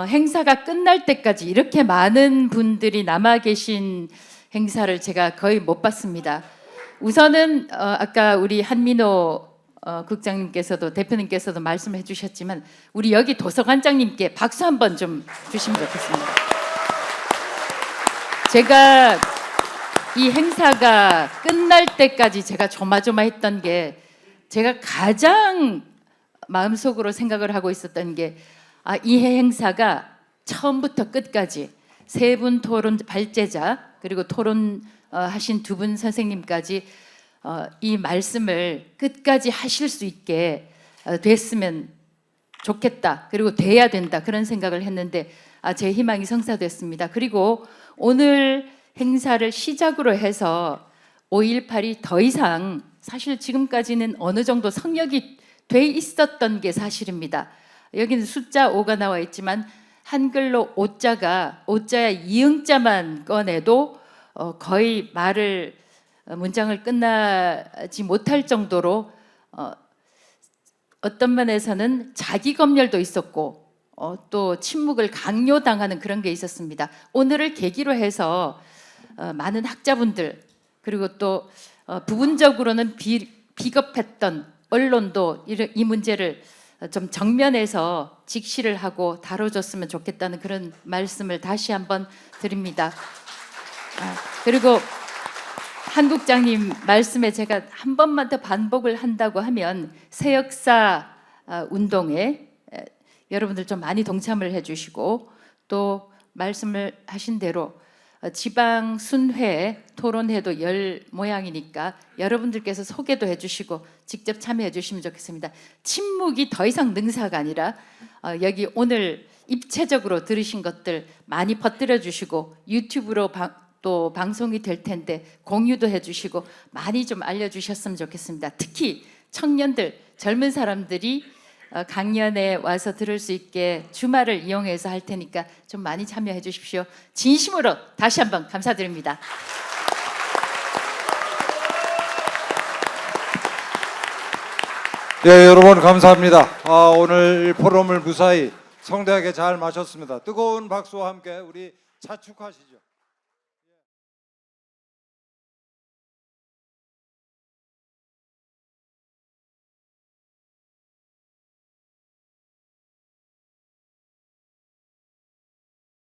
Speaker 7: 행사가 끝날 때까지 이렇게 많은 분들이 남아 계신 행사를 제가 거의 못 봤습니다. 우선은 아까 우리 한민호 국장님께서도 대표님께서도 말씀해 주셨지만 우리 여기 도서관장님께 박수 한번 좀 주시면 좋겠습니다. 제가 이 행사가 끝날 때까지 제가 조마조마했던 게, 제가 가장 마음속으로 생각을 하고 있었던 게, 이 행사가 처음부터 끝까지 세 분 토론 발제자 그리고 토론 하신 두 분 선생님까지 이 말씀을 끝까지 하실 수 있게 됐으면 좋겠다. 그리고 돼야 된다. 그런 생각을 했는데 제 희망이 성사됐습니다. 그리고 오늘 행사를 시작으로 해서 5.18이 더 이상 사실 지금까지는 어느 정도 성역이 돼 있었던 게 사실입니다. 여기는 숫자 5가 나와 있지만 한글로 오자야 이응자만 꺼내도 거의 문장을 끝나지 못할 정도로 어떤 면에서는 자기 검열도 있었고 또 침묵을 강요당하는 그런 게 있었습니다. 오늘을 계기로 해서 많은 학자분들 그리고 또 부분적으로는 비겁했던 언론도 이 문제를 좀 정면에서 직시를 하고 다뤄줬으면 좋겠다는 그런 말씀을 다시 한번 드립니다. 그리고 한 국장님 말씀에 제가 한 번만 더 반복을 한다고 하면 새역사 운동에 여러분들 좀 많이 동참을 해주시고 또 말씀을 하신 대로 지방 순회 토론회도 열 모양이니까 여러분들께서 소개도 해주시고 직접 참여해 주시면 좋겠습니다. 침묵이 더 이상 능사가 아니라 여기 오늘 입체적으로 들으신 것들 많이 퍼뜨려 주시고 유튜브로 또 방송이 될 텐데 공유도 해주시고 많이 좀 알려주셨으면 좋겠습니다. 특히 청년들, 젊은 사람들이 강연에 와서 들을 수 있게 주말을 이용해서 할 테니까 좀 많이 참여해 주십시오. 진심으로 다시 한번 감사드립니다.
Speaker 1: 예, 여러분 감사합니다. 오늘 포럼을 무사히 성대하게 잘 마쳤습니다. 뜨거운 박수와 함께 우리 자축하시죠.